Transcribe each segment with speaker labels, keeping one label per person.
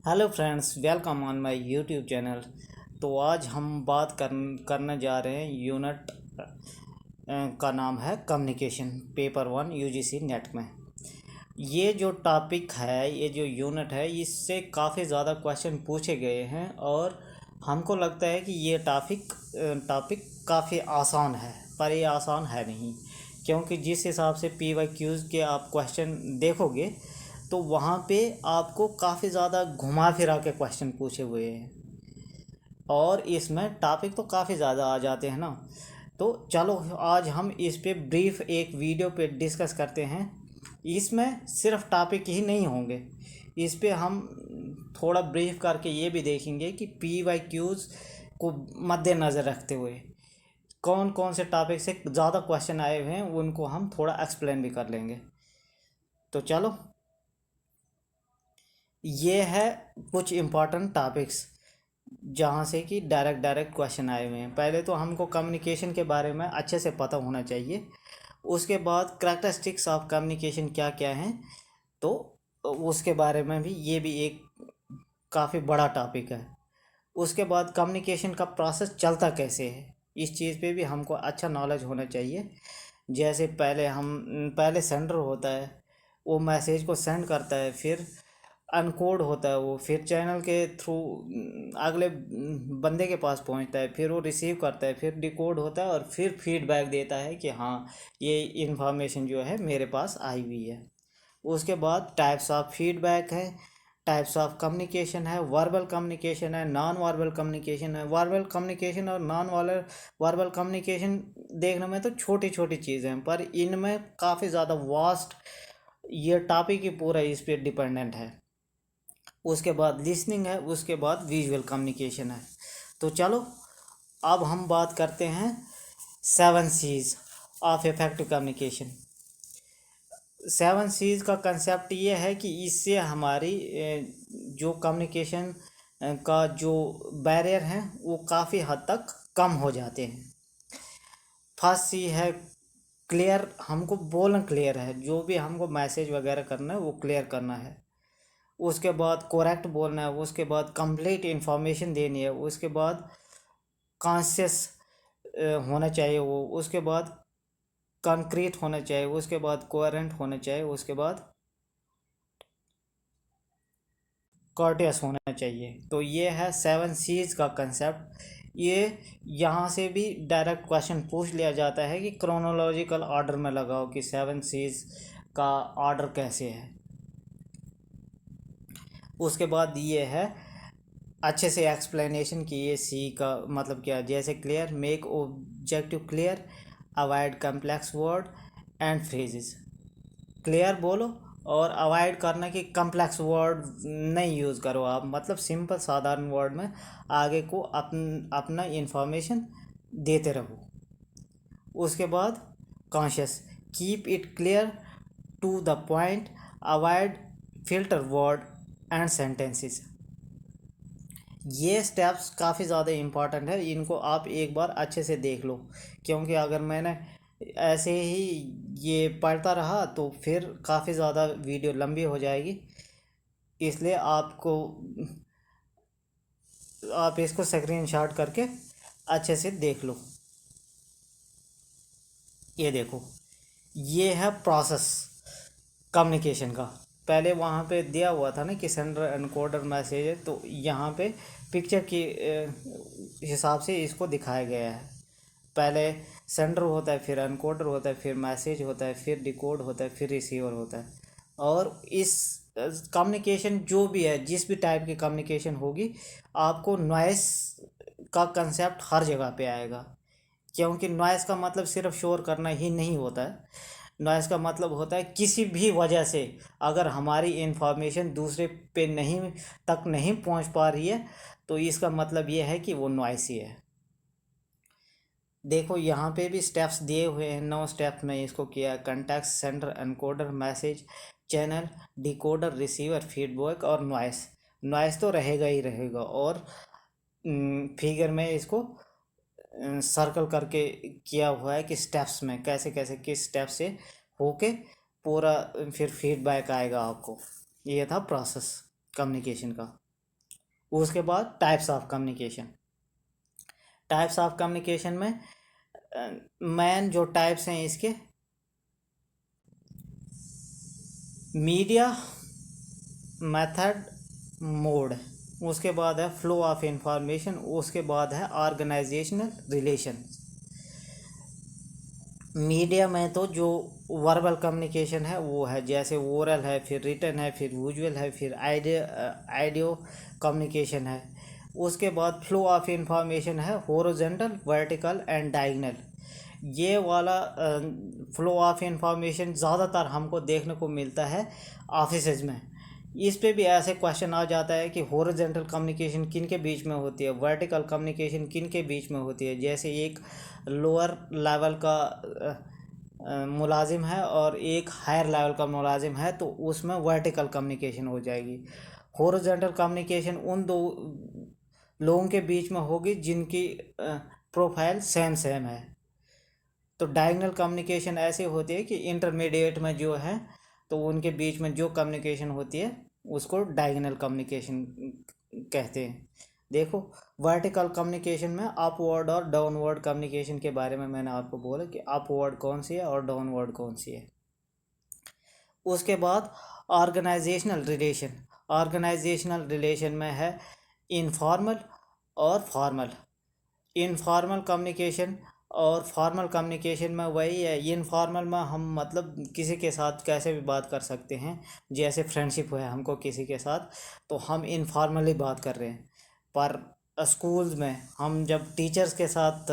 Speaker 1: Hello friends, welcome on my YouTube channel. तो आज हम बात करने जा रहे हैं यूनिट का नाम है कम्युनिकेशन, पेपर 1 यूजीसी नेट में। ये जो टॉपिक है, ये जो यूनिट है, इससे काफ़ी ज़्यादा क्वेश्चन पूछे गए हैं और हमको लगता है कि ये टॉपिक काफ़ी आसान है, पर ये आसान है नहीं। क्योंकि जिस हिसाब से PYQs के आप क्वेश्चन देखोगे तो वहाँ पे आपको काफ़ी ज़्यादा घुमा फिरा के क्वेश्चन पूछे हुए हैं और इसमें टॉपिक तो काफ़ी ज़्यादा आ जाते हैं ना। तो चलो आज हम इस पे ब्रीफ एक वीडियो पे डिस्कस करते हैं। इसमें सिर्फ टॉपिक ही नहीं होंगे, इस पे हम थोड़ा ब्रीफ करके ये भी देखेंगे कि PYQs को मद्देनज़र रखते हुए कौन कौन से टॉपिक से ज़्यादा क्वेश्चन आए हुए हैं उनको हम थोड़ा एक्सप्लेन भी कर लेंगे। तो चलो, ये है कुछ इम्पॉर्टेंट टॉपिक्स जहाँ से कि डायरेक्ट क्वेश्चन आए हुए हैं। पहले तो हमको कम्युनिकेशन के बारे में अच्छे से पता होना चाहिए। उसके बाद करैक्टरिस्टिक्स ऑफ कम्युनिकेशन क्या क्या हैं, तो उसके बारे में भी, ये भी एक काफ़ी बड़ा टॉपिक है। उसके बाद कम्युनिकेशन का प्रोसेस चलता कैसे है, इस चीज़ पे भी हमको अच्छा नॉलेज होना चाहिए। जैसे पहले सेंडर होता है, वो मैसेज को सेंड करता है, फिर अनकोड होता है वो, फिर चैनल के थ्रू अगले बंदे के पास पहुंचता है, फिर वो रिसीव करता है, फिर डिकोड होता है और फिर फीडबैक देता है कि हाँ, ये इन्फॉर्मेशन जो है मेरे पास आई हुई है। उसके बाद टाइप्स ऑफ फीडबैक है, टाइप्स ऑफ कम्युनिकेशन है, वर्बल कम्युनिकेशन है, नॉन वर्बल कम्युनिकेशन है। वर्बल कम्युनिकेशन और नॉन वर्बल कम्युनिकेशन देखने में तो छोटी छोटी चीज़ें हैं, पर इनमें काफ़ी ज़्यादा वास्ट ये टॉपिक ही पूरा इस पर डिपेंडेंट है। उसके बाद लिसनिंग है, उसके बाद विजुअल कम्युनिकेशन है। तो चलो अब हम बात करते हैं 7 C's of effective communication. 7 C's का कंसेप्ट ये है कि इससे हमारी जो कम्युनिकेशन का जो बैरियर है वो काफ़ी हद तक कम हो जाते हैं। फर्स्ट सी है क्लियर, हमको बोलना क्लियर है, जो भी हमको मैसेज वगैरह करना है वो क्लियर करना है। उसके बाद कोरेक्ट बोलना है, उसके बाद कंप्लीट इन्फॉर्मेशन देनी है, उसके बाद कॉन्शियस होना चाहिए वो, उसके बाद कंक्रीट होना चाहिए, उसके बाद कोहेरेंट होना चाहिए, उसके बाद कॉर्टियस होना चाहिए। तो ये है 7 C's का कंसेप्ट। ये यहाँ से भी डायरेक्ट क्वेश्चन पूछ लिया जाता है कि क्रोनोलॉजिकल ऑर्डर में लगाओ कि 7 C's का ऑर्डर कैसे है। उसके बाद ये है अच्छे से एक्सप्लेनेशन कि ये सी का मतलब क्या है। जैसे clear, make objective clear, avoid complex word and phrases. Clear बोलो और अवॉइड करना कि कम्प्लेक्स वर्ड नहीं यूज़ करो आप, मतलब सिंपल साधारण वर्ड में आगे को अपना इंफॉर्मेशन देते रहो। उसके बाद conscious, keep it clear to the point, avoid filter word and sentences. ये स्टेप्स काफ़ी ज़्यादा इम्पॉर्टेंट है, इनको आप एक बार अच्छे से देख लो। क्योंकि अगर मैंने ऐसे ही ये पढ़ता रहा तो फिर काफ़ी ज़्यादा वीडियो लंबी हो जाएगी। इसलिए आप इसको स्क्रीनशॉट करके अच्छे से देख लो। ये देखो, ये है प्रोसेस कम्युनिकेशन का। पहले वहाँ पे दिया हुआ था ना कि सेंडर एनकोडर मैसेज है, तो यहाँ पे पिक्चर की हिसाब से इसको दिखाया गया है। पहले सेंडर होता है, फिर एनकोडर होता है, फिर मैसेज होता है, फिर डिकोड होता है, फिर रिसीवर होता है। और इस कम्युनिकेशन जो भी है, जिस भी टाइप की कम्युनिकेशन होगी, आपको नॉइस का कंसेप्ट हर जगह पे आएगा। क्योंकि नॉइस का मतलब सिर्फ शोर करना ही नहीं होता है। नॉइस का मतलब होता है किसी भी वजह से अगर हमारी इंफॉर्मेशन दूसरे पे नहीं पहुंच पा रही है, तो इसका मतलब ये है कि वो नॉइसी है। देखो यहाँ पे भी स्टेप्स दिए हुए हैं, 9 स्टेप्स में इसको किया। Context, sender, encoder, message, channel, decoder, receiver, feedback और नॉइस। नॉइस तो रहेगा ही रहेगा। और फिगर में इसको सर्कल करके किया हुआ है कि स्टेप्स में कैसे कैसे किस स्टेप से होके पूरा फिर फीडबैक आएगा आपको। ये था प्रोसेस कम्युनिकेशन का। उसके बाद types of communication. Types of communication में मेन जो टाइप्स हैं इसके, मीडिया, मेथड, मोड, उसके बाद है फ्लो ऑफ इंफॉर्मेशन, उसके बाद है ऑर्गेनाइजेशनल रिलेशन। मीडिया में तो जो वर्बल कम्युनिकेशन है वो है, जैसे ओरल है, फिर रिटन है, फिर विजुअल है, फिर आइडियो कम्युनिकेशन है। उसके बाद फ्लो ऑफ इंफॉर्मेशन है हॉरिजॉन्टल, वर्टिकल एंड डायगोनल। ये वाला फ्लो ऑफ इंफॉर्मेशन ज़्यादातर हमको देखने को मिलता है ऑफिसेज में। इस पे भी ऐसे क्वेश्चन आ जाता है कि हॉरिजॉन्टल कम्युनिकेशन किन के बीच में होती है, वर्टिकल कम्युनिकेशन किन के बीच में होती है। जैसे एक लोअर लेवल का मुलाजिम है और एक हायर लेवल का मुलाजिम है, तो उसमें वर्टिकल कम्युनिकेशन हो जाएगी। हॉरिजॉन्टल कम्युनिकेशन उन दो लोगों के बीच में होगी जिनकी प्रोफाइल सेम सेम है। तो डायगोनल कम्युनिकेशन ऐसे होती है कि इंटरमीडिएट में जो है तो उनके बीच में जो कम्युनिकेशन होती है उसको डायगोनल कम्युनिकेशन कहते हैं। देखो, वर्टिकल कम्युनिकेशन में अपवर्ड और डाउनवर्ड कम्युनिकेशन के बारे में मैंने आपको बोला कि अपवर्ड कौन सी है और डाउनवर्ड कौन सी है। उसके बाद ऑर्गेनाइजेशनल रिलेशन। ऑर्गेनाइजेशनल रिलेशन में है इनफॉर्मल और फॉर्मल। इनफॉर्मल कम्युनिकेशन और फॉर्मल कम्युनिकेशन में वही है। इनफॉर्मल में हम मतलब किसी के साथ कैसे भी बात कर सकते हैं, जैसे फ्रेंडशिप है हमको किसी के साथ, तो हम इनफॉर्मली बात कर रहे हैं। पर स्कूल्स में हम जब टीचर्स के साथ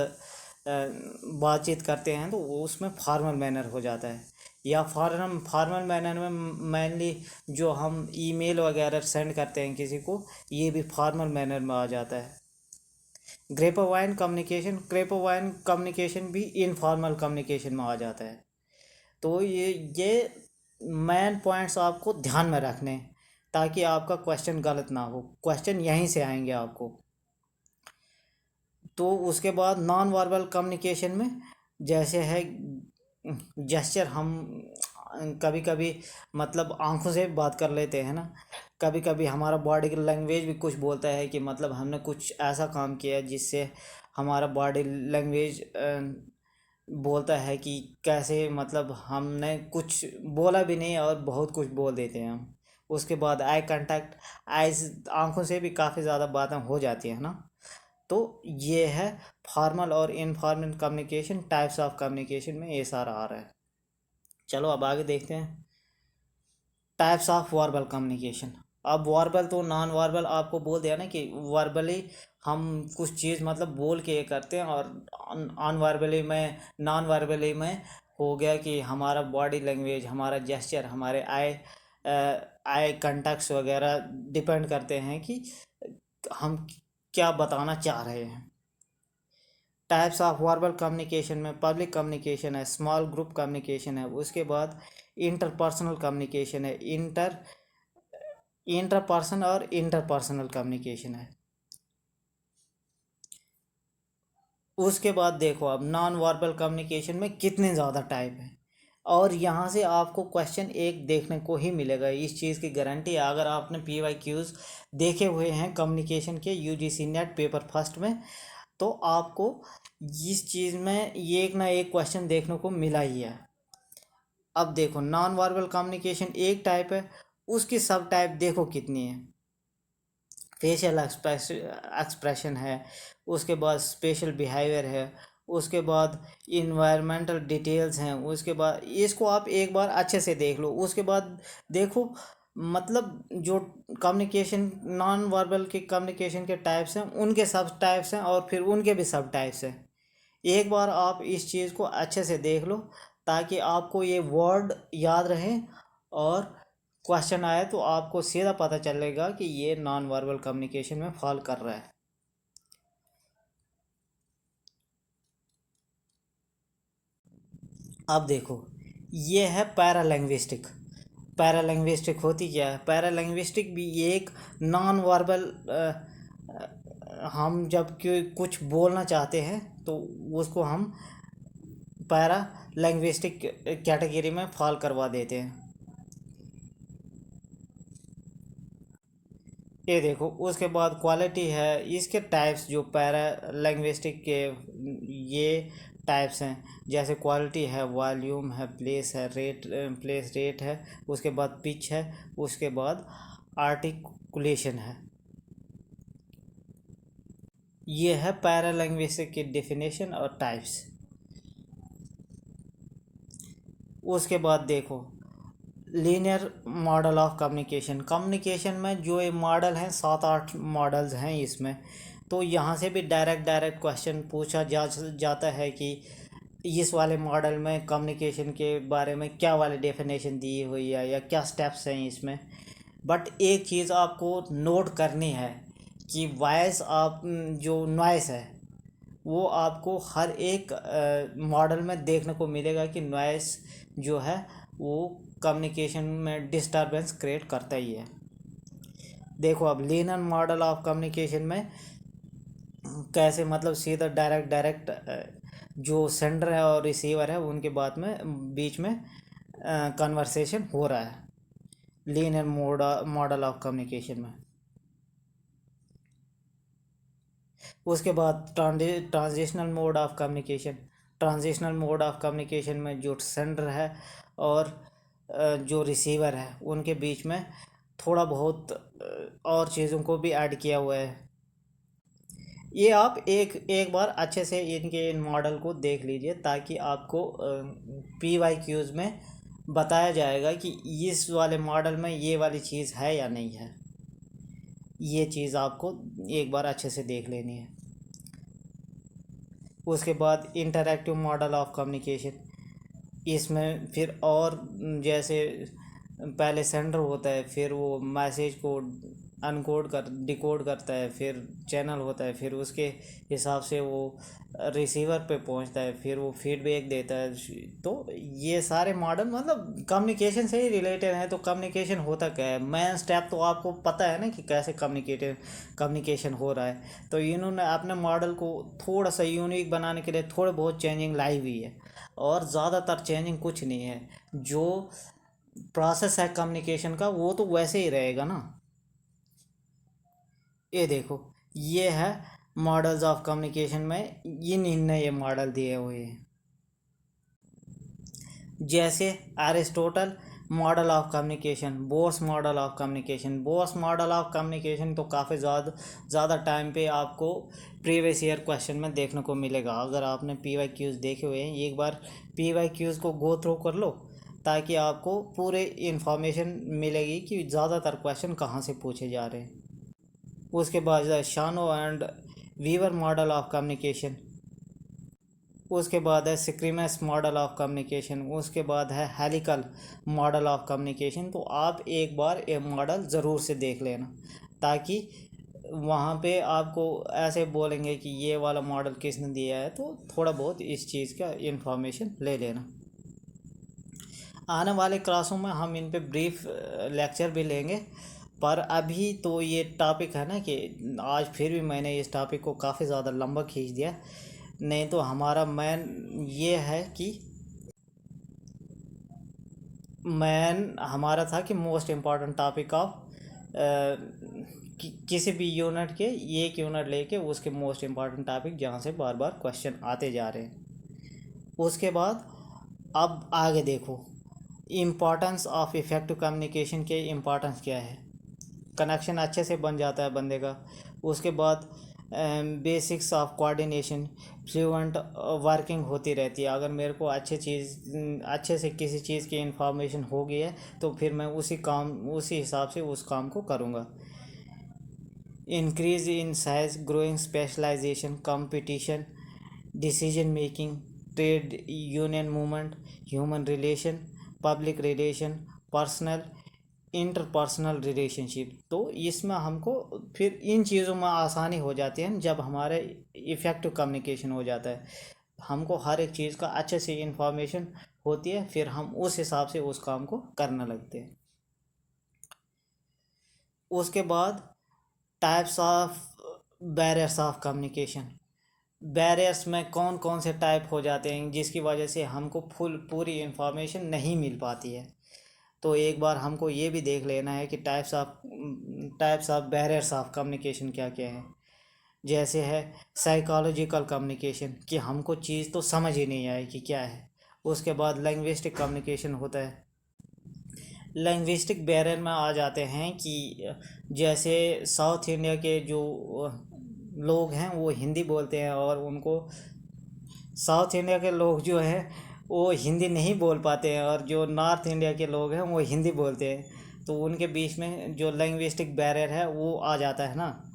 Speaker 1: बातचीत करते हैं तो वो उसमें फॉर्मल मैनर हो जाता है। या फॉर्मल मैनर में मेनली जो हम ईमेल वगैरह सेंड करते हैं किसी को, ये भी फॉर्मल मैनर में आ जाता है। ग्रेपवाइन कम्युनिकेशन, ग्रेपवाइन कम्युनिकेशन भी इनफॉर्मल कम्युनिकेशन में आ जाता है। तो ये मेन पॉइंट्स आपको ध्यान में रखने हैं, ताकि आपका क्वेश्चन गलत ना हो। क्वेश्चन यहीं से आएंगे आपको। तो उसके बाद नॉन वर्बल कम्युनिकेशन में जैसे है जेस्चर, हम कभी कभी मतलब आंखों से बात कर लेते हैं ना। कभी कभी हमारा बॉडी लैंग्वेज भी कुछ बोलता है कि मतलब हमने कुछ ऐसा काम किया है जिससे हमारा बॉडी लैंग्वेज बोलता है कि कैसे मतलब हमने कुछ बोला भी नहीं और बहुत कुछ बोल देते हैं हम। उसके बाद आई कांटेक्ट, आइज, आंखों से भी काफ़ी ज़्यादा बातें हो जाती हैं ना। तो ये है फॉर्मल और informal communication, types of communication में ये सारा आ रहा है। चलो अब आगे देखते हैं टाइप्स ऑफ वर्बल कम्युनिकेशन। अब वर्बल तो नॉन वर्बल आपको बोल दिया ना कि वर्बली हम कुछ चीज़ मतलब बोल के ये करते हैं, और ऑन वर्बली में, नॉन वर्बली में हो गया कि हमारा बॉडी लैंग्वेज, हमारा जेस्चर, हमारे आई कंटेक्ट्स वगैरह डिपेंड करते हैं कि हम क्या बताना चाह रहे हैं। टाइप्स ऑफ वर्बल कम्युनिकेशन में पब्लिक कम्युनिकेशन है, स्मॉल ग्रुप कम्युनिकेशन है, उसके बाद इंटरपर्सनल कम्युनिकेशन है, इंटरपर्सन और इंटरपर्सनल कम्युनिकेशन है। उसके बाद देखो अब नॉन वर्बल कम्युनिकेशन में कितने ज़्यादा टाइप हैं, और यहाँ से आपको क्वेश्चन एक देखने को ही मिलेगा, इस चीज़ की गारंटी है। अगर आपने PYQs देखे हुए हैं कम्युनिकेशन के UGC नेट पेपर फर्स्ट में, तो आपको इस चीज़ में ये एक ना एक क्वेश्चन देखने को मिला ही है। अब देखो, नॉन वर्बल कम्युनिकेशन एक टाइप है, उसकी सब टाइप देखो कितनी है। फेशियल एक्सप्रेशन है, उसके बाद स्पेशल बिहेवियर है, उसके बाद इन्वायरमेंटल डिटेल्स हैं, उसके बाद इसको आप एक बार अच्छे से देख लो। उसके बाद देखो मतलब जो कम्युनिकेशन, नॉन वर्बल के कम्युनिकेशन के टाइप्स हैं, उनके सब टाइप्स हैं और फिर उनके भी सब टाइप्स हैं। एक बार आप इस चीज़ को अच्छे से देख लो, ताकि आपको ये वर्ड याद रहे, और क्वेश्चन आए तो आपको सीधा पता चलेगा कि ये नॉन वर्बल कम्युनिकेशन में फॉल कर रहा है। अब देखो, ये है पैरालैंग्विस्टिक। पैरालैंग्विस्टिक होती क्या है? पैरालैंग्विस्टिक भी एक नॉन वर्बल, हम जब कुछ बोलना चाहते हैं तो उसको हम पैरा लैंग्विस्टिक कैटेगरी में फॉल करवा देते हैं। ये देखो, उसके बाद क्वालिटी है। इसके टाइप्स जो पैरा लैंग्विस्टिक के ये टाइप्स हैं, जैसे क्वालिटी है, वॉल्यूम है, प्लेस है, रेट, प्लेस रेट है, उसके बाद पिच है, उसके बाद आर्टिकुलेशन है। ये है पैरा लैंग्विस्टिक की डेफिनेशन और टाइप्स। उसके बाद देखो, linear model of communication. Communication में जो ये मॉडल हैं, 7-8 मॉडल्स हैं इसमें। तो यहाँ से भी डायरेक्ट डायरेक्ट क्वेश्चन पूछा जाता है कि इस वाले मॉडल में कम्युनिकेशन के बारे में क्या वाली डेफिनेशन दी हुई है या क्या स्टेप्स हैं इसमें। बट एक चीज़ आपको नोट करनी है कि वॉइस आप जो नॉइस है वो आपको हर एक मॉडल में देखने को मिलेगा कि नॉइस जो है वो कम्युनिकेशन में डिस्टरबेंस क्रिएट करता ही है। देखो, अब लीनियर मॉडल ऑफ कम्युनिकेशन में कैसे, मतलब सीधा डायरेक्ट डायरेक्ट जो सेंडर है और रिसीवर है उनके बीच में कन्वर्सेशन हो रहा है लीनियर मॉडल ऑफ कम्युनिकेशन में। उसके बाद transitional mode of communication. Transitional mode of communication में जो सेंडर है और जो रिसीवर है उनके बीच में थोड़ा बहुत और चीज़ों को भी ऐड किया हुआ है। ये आप एक एक बार अच्छे से इन मॉडल को देख लीजिए, ताकि आपको PYQs में बताया जाएगा कि इस वाले मॉडल में ये वाली चीज़ है या नहीं है। ये चीज़ आपको एक बार अच्छे से देख लेनी है। उसके बाद इंटरैक्टिव मॉडल ऑफ कम्युनिकेशन। इसमें फिर और जैसे पहले सेंडर होता है, फिर वो मैसेज को अनकोड कर डिकोड करता है, फिर चैनल होता है, फिर उसके हिसाब से वो रिसीवर पे पहुंचता है, फिर वो फीडबैक देता है। तो ये सारे मॉडल मतलब कम्युनिकेशन से ही रिलेटेड हैं। तो कम्युनिकेशन होता क्या है, मेन स्टेप तो आपको पता है ना कि कैसे कम्युनिकेशन हो रहा है। तो इन्होंने अपने मॉडल को थोड़ा सा यूनिक बनाने के लिए थोड़े बहुत चेंजिंग लाई हुई है, और ज़्यादातर चेंजिंग कुछ नहीं है। जो प्रोसेस है कम्युनिकेशन का वो तो वैसे ही रहेगा ना। ये देखो, ये है मॉडल्स ऑफ कम्युनिकेशन में इनने ये मॉडल दिए हुए हैं। जैसे Aristotle model of communication, Bose model of communication. Bose model of communication तो काफ़ी ज़्यादा टाइम पे आपको प्रीवियस ईयर क्वेश्चन में देखने को मिलेगा। अगर आपने PYQs देखे हुए हैं, एक बार PYQs को गो थ्रू कर लो, ताकि आपको पूरे इन्फॉर्मेशन मिलेगी कि ज़्यादातर क्वेश्चन कहाँ से पूछे जा रहे हैं। उसके बाद Shannon and Weaver model of communication. उसके बाद है सिक्रीमस मॉडल ऑफ कम्युनिकेशन। उसके बाद है हेलिकल मॉडल ऑफ कम्युनिकेशन। तो आप एक बार ये मॉडल ज़रूर से देख लेना, ताकि वहाँ पे आपको ऐसे बोलेंगे कि ये वाला मॉडल किसने दिया है, तो थोड़ा बहुत इस चीज़ का इंफॉर्मेशन ले लेना। आने वाले क्लासों में हम इन पे ब्रीफ लेक्चर भी लेंगे। पर अभी तो ये टॉपिक है ना कि आज फिर भी मैंने इस टॉपिक को काफ़ी ज़्यादा लंबा खींच दिया। नहीं तो हमारा मैन हमारा था कि मोस्ट इम्पॉर्टेंट टॉपिक ऑफ किसी भी यूनिट के, एक यूनिट लेके उसके मोस्ट इम्पॉर्टेंट टॉपिक जहाँ से बार बार क्वेश्चन आते जा रहे हैं। उसके बाद अब आगे देखो, इम्पॉर्टेंस ऑफ इफ़ेक्टिव कम्युनिकेशन के इम्पॉर्टेंस क्या है। कनेक्शन अच्छे से बन जाता है बंदे का। उसके बाद basics of coordination, fluent working होती रहती है। अगर मेरे को अच्छे से किसी चीज़ की इंफॉर्मेशन हो गई है, तो फिर मैं उसी हिसाब से उस काम को करूँगा। Increase in size, growing specialisation, competition, decision making, trade union movement, human relation, public relation, personal interpersonal relationship. तो इसमें हमको फिर इन चीज़ों में आसानी हो जाती है जब हमारे इफ़ेक्टिव कम्युनिकेशन हो जाता है। हमको हर एक चीज़ का अच्छे से इंफॉर्मेशन होती है, फिर हम उस हिसाब से उस काम को करने लगते हैं। उसके बाद types of barriers of communication. Barriers में कौन कौन से टाइप हो जाते हैं जिसकी वजह से हमको पूरी इंफॉर्मेशन नहीं मिल पाती है। तो एक बार हमको ये भी देख लेना है कि types of types of barriers of communication क्या क्या हैं। जैसे है साइकोलॉजिकल कम्युनिकेशन, कि हमको चीज़ तो समझ ही नहीं आए कि क्या है। उसके बाद लैंग्विस्टिक कम्युनिकेशन होता है। लैंग्विस्टिक बैरियर में आ जाते हैं कि जैसे साउथ इंडिया के जो लोग हैं वो हिंदी बोलते हैं, और उनको साउथ इंडिया के लोग जो हैं वो हिंदी नहीं बोल पाते हैं, और जो नॉर्थ इंडिया के लोग हैं वो हिंदी बोलते हैं, तो उनके बीच में जो लैंग्विस्टिक बैरियर है वो आ जाता है ना।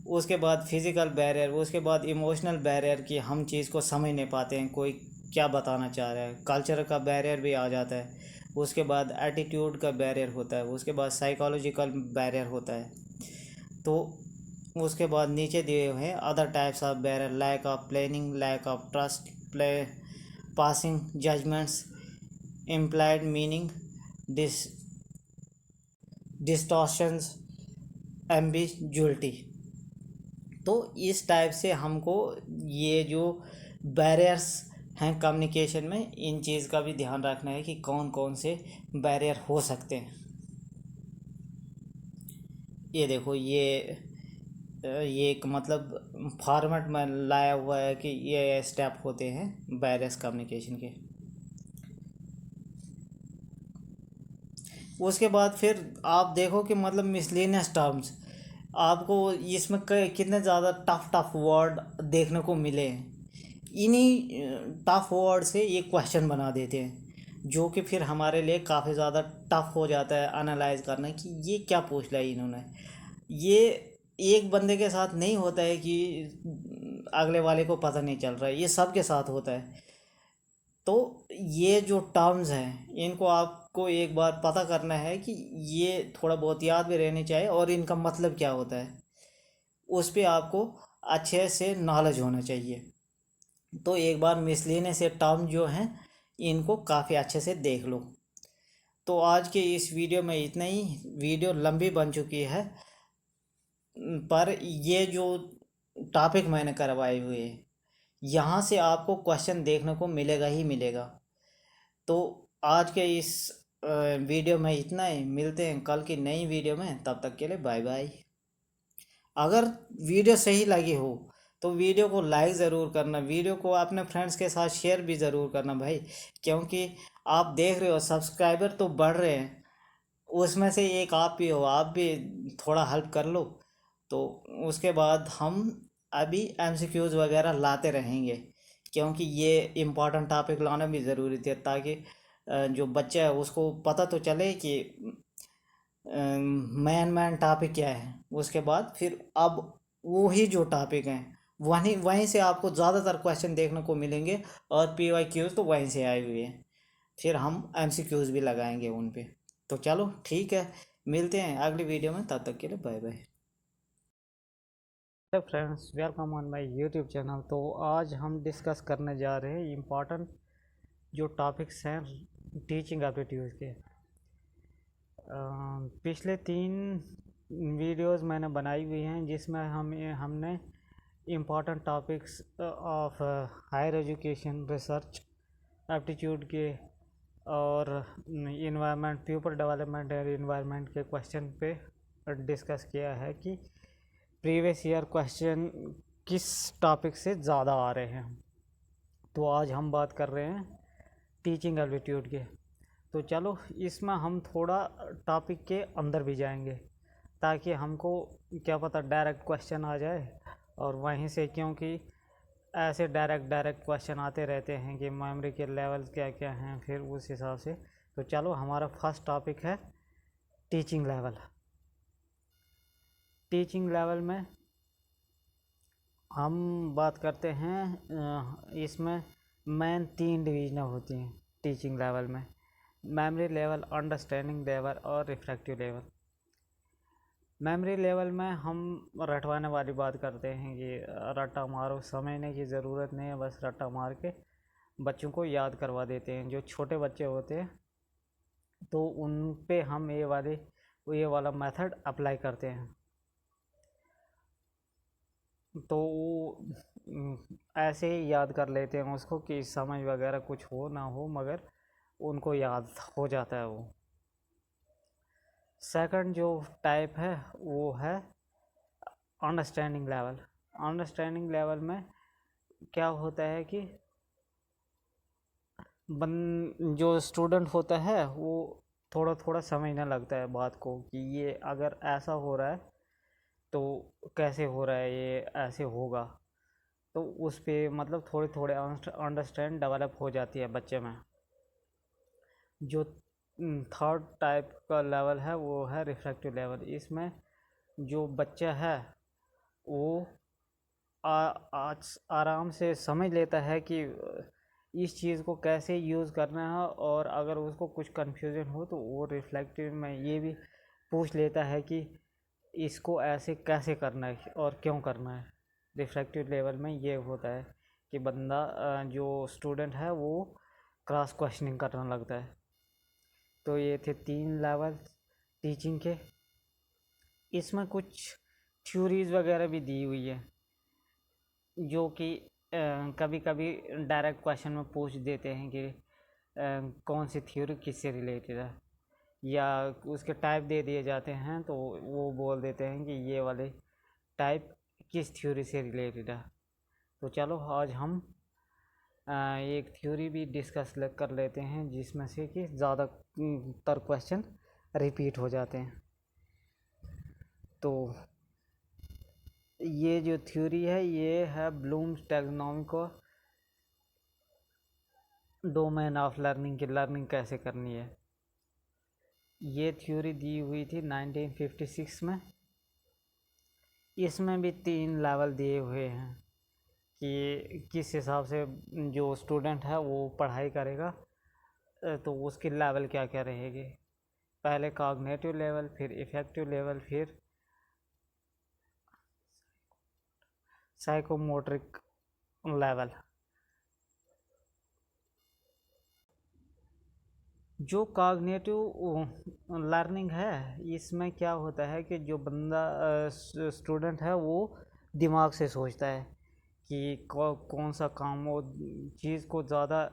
Speaker 1: उसके बाद फिज़िकल बैरियर, उसके बाद इमोशनल बैरियर, कि हम चीज़ को समझ नहीं पाते हैं कोई क्या बताना चाह रहा है। कल्चर का बैरियर भी आ जाता है। उसके बाद एटीट्यूड का बैरियर होता है। उसके बाद साइकोलॉजिकल बैरियर होता है। तो उसके बाद नीचे दिए हुए हैं other types of barrier, lack of planning, lack of trust, play passing judgements, implied meaning, dis distortions, ambiguity. तो इस टाइप से हमको ये जो बैरियर्स हैं कम्युनिकेशन में, इन चीज़ का भी ध्यान रखना है कि कौन कौन से बैरियर हो सकते हैं। ये देखो, ये एक मतलब फॉर्मेट में लाया हुआ है कि ये स्टेप होते हैं बैरियर्स कम्युनिकेशन के। उसके बाद फिर आप देखो कि मतलब मिसलेनियस टर्म्स, आपको इसमें कितने ज़्यादा टफ टफ वर्ड देखने को मिले हैं। इन्हीं टफ वर्ड से ये क्वेश्चन बना देते हैं, जो कि फिर हमारे लिए काफ़ी ज़्यादा टफ हो जाता है एनालाइज करना कि ये क्या पूछ लिया इन्होंने। ये एक बंदे के साथ नहीं होता है कि अगले वाले को पता नहीं चल रहा है, ये सबके साथ होता है। तो ये जो टर्म्स हैं इनको आपको एक बार पता करना है कि ये थोड़ा बहुत याद भी रहने चाहिए, और इनका मतलब क्या होता है उस पे आपको अच्छे से नॉलेज होना चाहिए। तो एक बार मिसलेनियस से टर्म जो हैं इनको काफ़ी अच्छे से देख लो। तो आज के इस वीडियो में इतना ही। वीडियो लंबी बन चुकी है, पर ये जो टॉपिक मैंने करवाए हुए हैं यहाँ से आपको क्वेश्चन देखने को मिलेगा ही मिलेगा। तो आज के इस वीडियो में इतना ही। मिलते हैं कल की नई वीडियो में, तब तक के लिए बाय बाय। अगर वीडियो सही लगी हो तो वीडियो को लाइक ज़रूर करना, वीडियो को अपने फ्रेंड्स के साथ शेयर भी ज़रूर करना भाई, क्योंकि आप देख रहे हो सब्सक्राइबर तो बढ़ रहे हैं, उसमें से एक आप भी हो, आप भी थोड़ा हेल्प कर लो। तो उसके बाद हम अभी एमसीक्यूज़ वगैरह लाते रहेंगे, क्योंकि ये इम्पोर्टेंट टॉपिक लाना भी ज़रूरी थे, ताकि जो बच्चा है उसको पता तो चले कि मैन मैन टॉपिक क्या है। उसके बाद फिर अब वही जो टॉपिक हैं वहीं वहीं से आपको ज़्यादातर क्वेश्चन देखने को मिलेंगे, और पी वाई क्यूज़ तो वहीं से आए हुए हैं। फिर हम एमसीक्यूज़ भी लगाएंगे उन पे। तो चलो ठीक है, मिलते हैं अगली वीडियो में, तब तक के लिए bye bye. Hello friends, welcome on my YouTube channel. तो आज हम डिस्कस करने जा रहे हैं इम्पॉर्टेंट जो टॉपिक्स हैं टीचिंग एप्टीट्यूड के। पिछले 3 वीडियोस मैंने बनाई हुई हैं, जिसमें हमने important topics of higher education, research aptitude के और इन्वायरमेंट, पीपल डेवलपमेंट और इन्वायरमेंट के क्वेश्चन पे डिस्कस किया है कि प्रीवियस ईयर क्वेश्चन किस टॉपिक से ज़्यादा आ रहे हैं। तो आज हम बात कर रहे हैं टीचिंग एप्टीट्यूड के। तो चलो इसमें हम थोड़ा टॉपिक के अंदर भी जाएंगे, ताकि हमको क्या पता डायरेक्ट क्वेश्चन आ जाए, और वहीं से, क्योंकि ऐसे डायरेक्ट क्वेश्चन आते रहते हैं कि मेमोरी के लेवल क्या क्या हैं, फिर उस हिसाब से। तो चलो हमारा फर्स्ट टॉपिक है टीचिंग लेवल। टीचिंग लेवल में हम बात करते हैं, इसमें मेन 3 डिवीज़न होती हैं टीचिंग लेवल में: मेमोरी लेवल, अंडरस्टैंडिंग लेवल और रिफ्लेक्टिव लेवल। मेमोरी लेवल में हम रटवाने वाली बात करते हैं कि रट्टा मारो, समझने की ज़रूरत नहीं है, बस रट्टा मार के बच्चों को याद करवा देते हैं। जो छोटे बच्चे होते हैं तो उन पे हम ये वाला मेथड अप्लाई करते हैं। तो ऐसे ही याद कर लेते हैं उसको, कि समझ वगैरह कुछ हो ना हो, मगर उनको याद हो जाता है वो। सेकंड जो टाइप है वो है अंडरस्टैंडिंग लेवल। अंडरस्टैंडिंग लेवल में क्या होता है कि जो स्टूडेंट होता है वो थोड़ा थोड़ा समझने लगता है बात को कि ये अगर ऐसा हो रहा है तो कैसे हो रहा है, ये ऐसे होगा। तो उस पे मतलब थोड़े थोड़े अंडरस्टैंड डेवलप हो जाती है बच्चे में। जो थर्ड टाइप का लेवल है वो है रिफ्रैक्टिव लेवल। इसमें जो बच्चा है वो आराम से समझ लेता है कि इस चीज़ को कैसे यूज़ करना है, और अगर उसको कुछ कन्फ्यूज़न हो तो वो रिफ्लेक्टिव में ये भी पूछ लेता है कि इसको ऐसे कैसे करना है और क्यों करना है। रिफ्लेक्टिव लेवल में ये होता है कि बंदा जो स्टूडेंट है वो क्रॉस क्वेश्चनिंग करने लगता है। तो ये थे 3 लेवल टीचिंग के। इसमें कुछ थ्योरीज वगैरह भी दी हुई है जो कि कभी कभी डायरेक्ट क्वेश्चन में पूछ देते हैं कि कौन सी थ्योरी किससे रिलेटेड है, या उसके टाइप दे दिए जाते हैं तो वो बोल देते हैं कि ये वाले टाइप किस थ्योरी से रिलेटेड है। तो चलो आज हम एक थ्योरी भी डिस्कस कर लेते हैं जिसमें से कि ज़्यादातर क्वेश्चन रिपीट हो जाते हैं। तो ये जो थ्योरी है ये है ब्लूम्स टैक्सोनॉमी को डोमेन ऑफ लर्निंग की लर्निंग कैसे करनी है। ये थ्योरी दी हुई थी 1956 में। इसमें भी 3 लेवल दिए हुए हैं कि किस हिसाब से जो स्टूडेंट है वो पढ़ाई करेगा, तो उसकी लेवल क्या क्या रहेगी। पहले कॉग्निटिव लेवल, फिर इफेक्टिव लेवल, फिर साइकोमोटरिक लेवल। जो कॉग्निटिव लर्निंग है इसमें क्या होता है कि जो बंदा स्टूडेंट है वो दिमाग से सोचता है कि कौन सा काम, वो चीज़ को ज़्यादा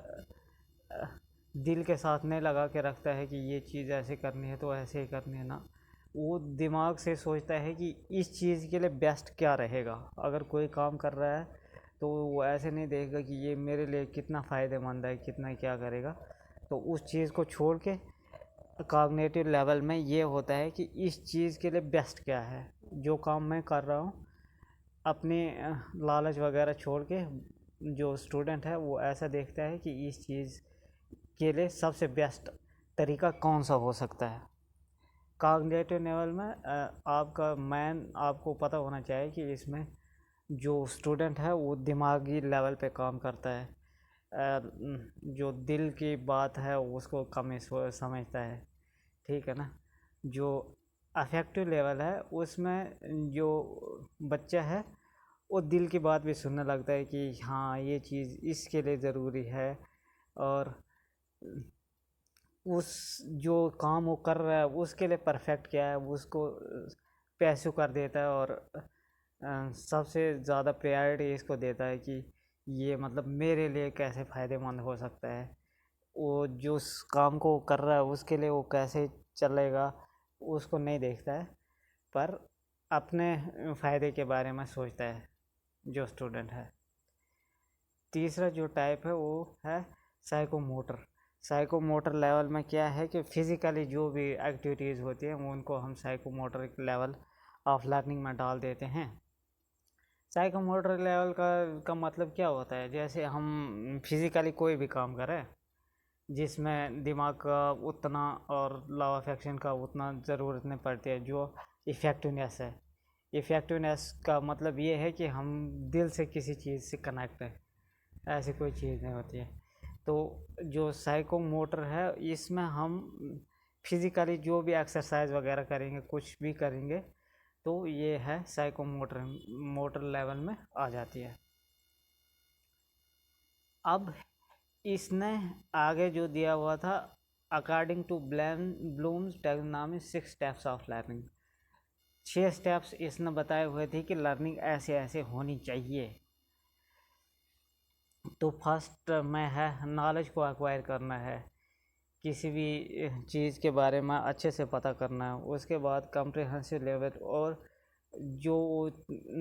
Speaker 1: दिल के साथ नहीं लगा के रखता है कि ये चीज़ ऐसे करनी है तो ऐसे ही करनी है ना। वो दिमाग से सोचता है कि इस चीज़ के लिए बेस्ट क्या रहेगा। अगर कोई काम कर रहा है तो वो ऐसे नहीं देखेगा कि ये मेरे लिए कितना फ़ायदेमंद है, कितना क्या करेगा। तो उस चीज़ को छोड़ के कॉग्निटिव लेवल में ये होता है कि इस चीज़ के लिए बेस्ट क्या है। जो काम मैं कर रहा हूँ अपने लालच वगैरह छोड़ के जो स्टूडेंट है वो ऐसा देखता है कि इस चीज़ के लिए सबसे बेस्ट तरीका कौन सा हो सकता है। कॉग्निटिव लेवल में आपको पता होना चाहिए कि इसमें जो स्टूडेंट है वो दिमागी लेवल पे काम करता है, जो दिल की बात है उसको कम समझता है, ठीक है ना। जो अफेक्टिव लेवल है उसमें जो बच्चा है वो दिल की बात भी सुनने लगता है कि हाँ ये चीज़ इसके लिए ज़रूरी है, और उस जो काम वो कर रहा है उसके लिए परफेक्ट क्या है उसको पैसों कर देता है, और सबसे ज़्यादा प्रायोरिटी इसको देता है कि ये मतलब मेरे लिए कैसे फ़ायदेमंद हो सकता है। वो जो उस काम को कर रहा है उसके लिए वो कैसे चलेगा उसको नहीं देखता है, पर अपने फ़ायदे के बारे में सोचता है जो स्टूडेंट है। तीसरा जो टाइप है वो है साइकोमोटर। साइकोमोटर लेवल में क्या है कि फिज़िकली जो भी एक्टिविटीज़ होती हैं वो उनको हम साइकोमोटर लेवल ऑफ लर्निंग में डाल देते हैं। साइकोमोटर लेवल का मतलब क्या होता है, जैसे हम फिज़िकली कोई भी काम करें जिसमें दिमाग का उतना और लॉ ऑफ एक्शन का उतना ज़रूरत नहीं पड़ती है। जो इफ़ेक्टिवनेस है, इफ़ेक्टिवनेस का मतलब ये है कि हम दिल से किसी चीज़ से कनेक्ट है, ऐसी कोई चीज़ नहीं होती है। तो जो साइकोमोटर है इसमें हम फिज़िकली जो भी एक्सरसाइज वगैरह करेंगे, कुछ भी करेंगे, तो ये है मोटर लेवल में आ जाती है। अब इसने आगे जो दिया हुआ था according to Bloom's taxonomy 6 steps of learning. 6 steps इसने बताए हुए थे कि लर्निंग ऐसे ऐसे होनी चाहिए। तो फर्स्ट में है नॉलेज को एक्वायर करना है, किसी भी चीज़ के बारे में अच्छे से पता करना है। उसके बाद कम्प्रिहेंसिव लेवल, और जो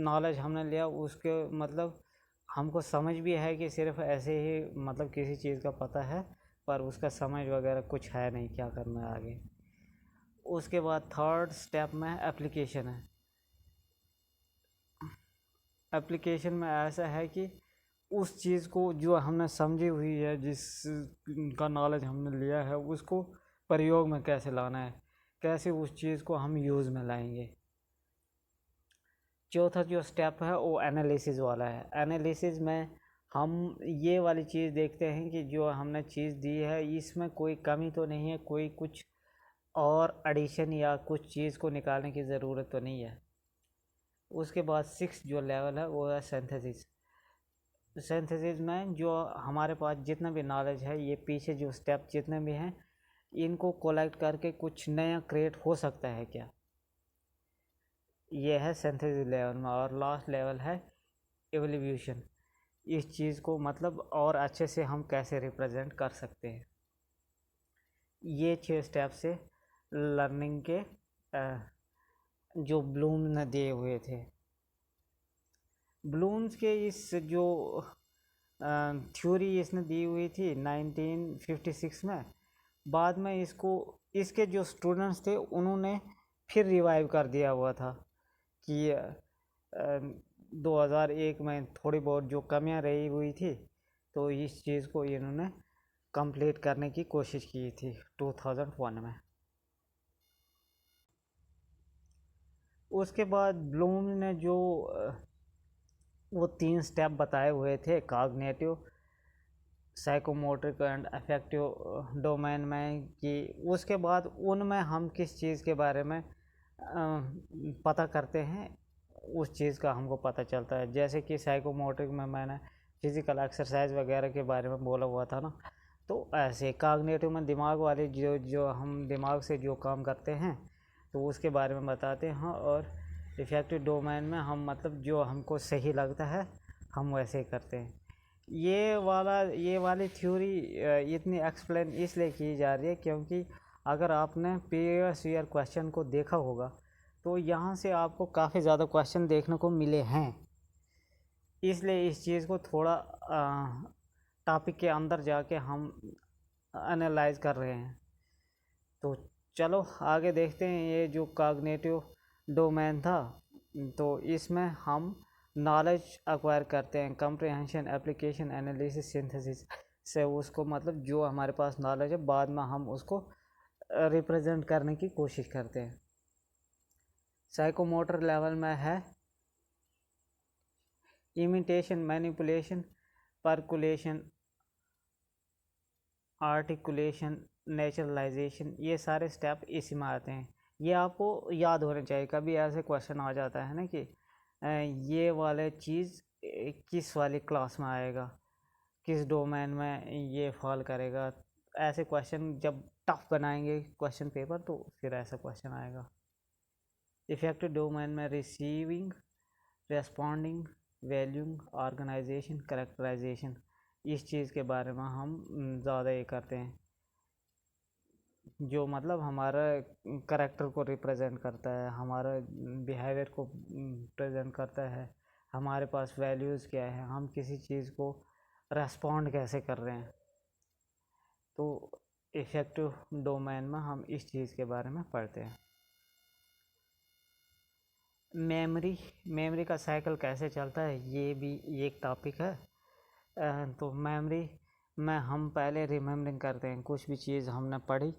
Speaker 1: नॉलेज हमने लिया उसके मतलब हमको समझ भी है कि सिर्फ ऐसे ही मतलब किसी चीज़ का पता है, पर उसका समझ वगैरह कुछ है नहीं क्या करना है आगे। उसके बाद थर्ड स्टेप में एप्लीकेशन है। एप्लीकेशन में ऐसा है कि उस चीज़ को जो हमने समझी हुई है, जिस का नॉलेज हमने लिया है, उसको प्रयोग में कैसे लाना है, कैसे उस चीज़ को हम यूज़ में लाएंगे। चौथा जो स्टेप है वो एनालिसिस वाला है। एनालिसिस में हम ये वाली चीज़ देखते हैं कि जो हमने चीज़ दी है इसमें कोई कमी तो नहीं है, कोई कुछ और एडिशन या कुछ चीज़ को निकालने की ज़रूरत तो नहीं है। उसके बाद सिक्स जो लेवल है वो है सिंथेसिस। सिंथेसिस में जो हमारे पास जितना भी नॉलेज है, ये पीछे जो स्टेप जितने भी हैं, इनको कलेक्ट करके कुछ नया क्रिएट हो सकता है क्या, ये है सिंथेसिस लेवल में। और लास्ट लेवल है एवोल्यूशन। इस चीज़ को मतलब और अच्छे से हम कैसे रिप्रेजेंट कर सकते हैं। ये 6 स्टेप से लर्निंग के जो ब्लूम ने दिए हुए थे। ब्लूम्स के इस जो थ्योरी इसने दी हुई थी 1956 में, बाद में इसको इसके जो स्टूडेंट्स थे उन्होंने फिर रिवाइव कर दिया हुआ था कि 2001 में थोड़ी बहुत जो कमियां रही हुई थी, तो इस चीज़ को इन्होंने कंप्लीट करने की कोशिश की थी 2001 में। उसके बाद ब्लूम ने जो वो 3 स्टेप बताए हुए थे कॉग्निटिव, साइकोमोटरिक एंड अफेक्टिव डोमेन में, कि उसके बाद उनमें हम किस चीज़ के बारे में पता करते हैं, उस चीज़ का हमको पता चलता है। जैसे कि साइकोमोटरिक में मैंने फिज़िकल एक्सरसाइज वगैरह के बारे में बोला हुआ था ना, तो ऐसे कॉग्निटिव में दिमाग वाले जो जो हम दिमाग से जो काम करते हैं तो उसके बारे में बताते हैं। और इफेक्टिव डोमेन में हम मतलब जो हमको सही लगता है हम वैसे करते हैं। ये वाली थ्योरी इतनी एक्सप्लेन इसलिए की जा रही है क्योंकि अगर आपने प्रीवियस ईयर क्वेश्चन को देखा होगा तो यहाँ से आपको काफ़ी ज़्यादा क्वेश्चन देखने को मिले हैं, इसलिए इस चीज़ को थोड़ा टॉपिक के अंदर जाके हम एनालाइज कर रहे हैं। तो चलो आगे देखते हैं। ये जो कॉग्निटिव डोमेन था, तो इसमें हम नॉलेज एक्वायर करते हैं, कंप्रिहेंशन, एप्लीकेशन, एनालिसिस, सिंथेसिस से उसको मतलब जो हमारे पास नॉलेज है बाद में हम उसको रिप्रेजेंट करने की कोशिश करते हैं। साइकोमोटर लेवल में है imitation, manipulation, percolation, articulation, naturalisation, ये सारे स्टेप इसी में आते हैं। ये आपको याद होने चाहिए। कभी ऐसे क्वेश्चन आ जाता है ना कि ये वाले चीज़ किस वाली क्लास में आएगा, किस डोमेन में ये फॉल करेगा। ऐसे क्वेश्चन जब टफ बनाएंगे क्वेश्चन पेपर तो फिर ऐसा क्वेश्चन आएगा। इफेक्टिव डोमेन में receiving, responding, valuing, organization, characterization, इस चीज़ के बारे में हम ज़्यादा ये करते हैं, जो मतलब हमारा करेक्टर को रिप्रेजेंट करता है, हमारा बिहेवियर को प्रेजेंट करता है, हमारे पास वैल्यूज़ क्या है, हम किसी चीज़ को रेस्पॉन्ड कैसे कर रहे हैं। तो इफेक्टिव डोमेन में हम इस चीज़ के बारे में पढ़ते हैं। मेमोरी का साइकिल कैसे चलता है, ये भी एक टॉपिक है। तो मेमोरी में हम पहले रिमेम्बरिंग करते हैं। कुछ भी चीज़ हमने पढ़ी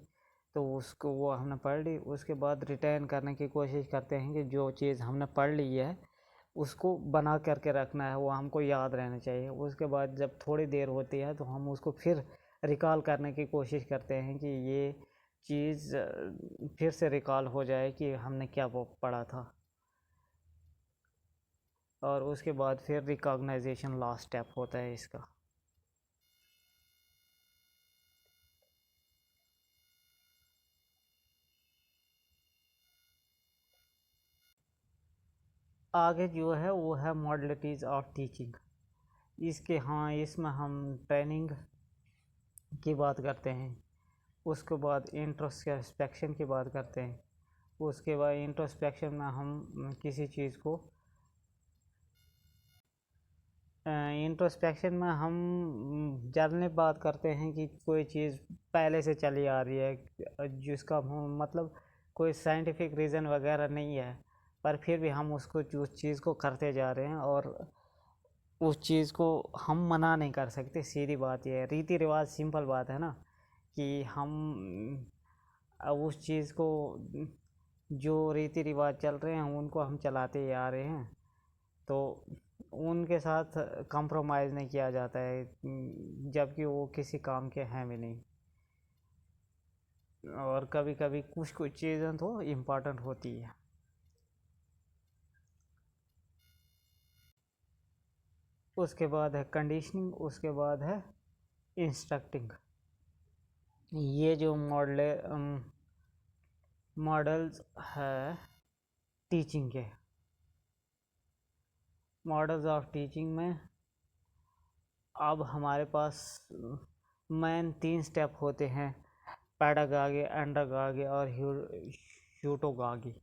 Speaker 1: तो उसको वो हमने पढ़ ली, उसके बाद रिटेन करने की कोशिश करते हैं कि जो चीज़ हमने पढ़ ली है उसको बना करके रखना है, वो हमको याद रहना चाहिए। उसके बाद जब थोड़ी देर होती है तो हम उसको फिर रिकॉल करने की कोशिश करते हैं कि ये चीज़ फिर से रिकॉल हो जाए कि हमने क्या वो पढ़ा था। और उसके बाद फिर रिकॉग्नाइजेशन लास्ट स्टेप होता है इसका। आगे जो है वो है मॉडलिटीज़ ऑफ टीचिंग। इसमें हम ट्रेनिंग की बात करते हैं। उसके बाद इंट्रोस्पेक्शन की बात करते हैं। उसके बाद इंट्रोस्पेक्शन में हम किसी चीज़ को इंट्रोस्पेक्शन में हम जनरली बात करते हैं कि कोई चीज़ पहले से चली आ रही है, जिसका मतलब कोई साइंटिफिक रीज़न वगैरह नहीं है, पर फिर भी हम उसको उस चीज़ को करते जा रहे हैं और उस चीज़ को हम मना नहीं कर सकते। सीधी बात यह है, रीति रिवाज सिंपल बात है ना, कि हम उस चीज़ को, जो रीति रिवाज चल रहे हैं उनको हम चलाते ही आ रहे हैं, तो उनके साथ कंप्रोमाइज़ नहीं किया जाता है, जबकि वो किसी काम के हैं भी नहीं। और कभी कभी कुछ कुछ चीज़ें तो इम्पोर्टेंट होती है। उसके बाद है कंडीशनिंग, उसके बाद है इंस्ट्रक्टिंग। ये जो मॉडल्स है टीचिंग के, मॉडल्स ऑफ टीचिंग में अब हमारे पास मेन 3 स्टेप होते हैं, पैडागॉजी, एंडागॉजी और ह्यूटागॉजी।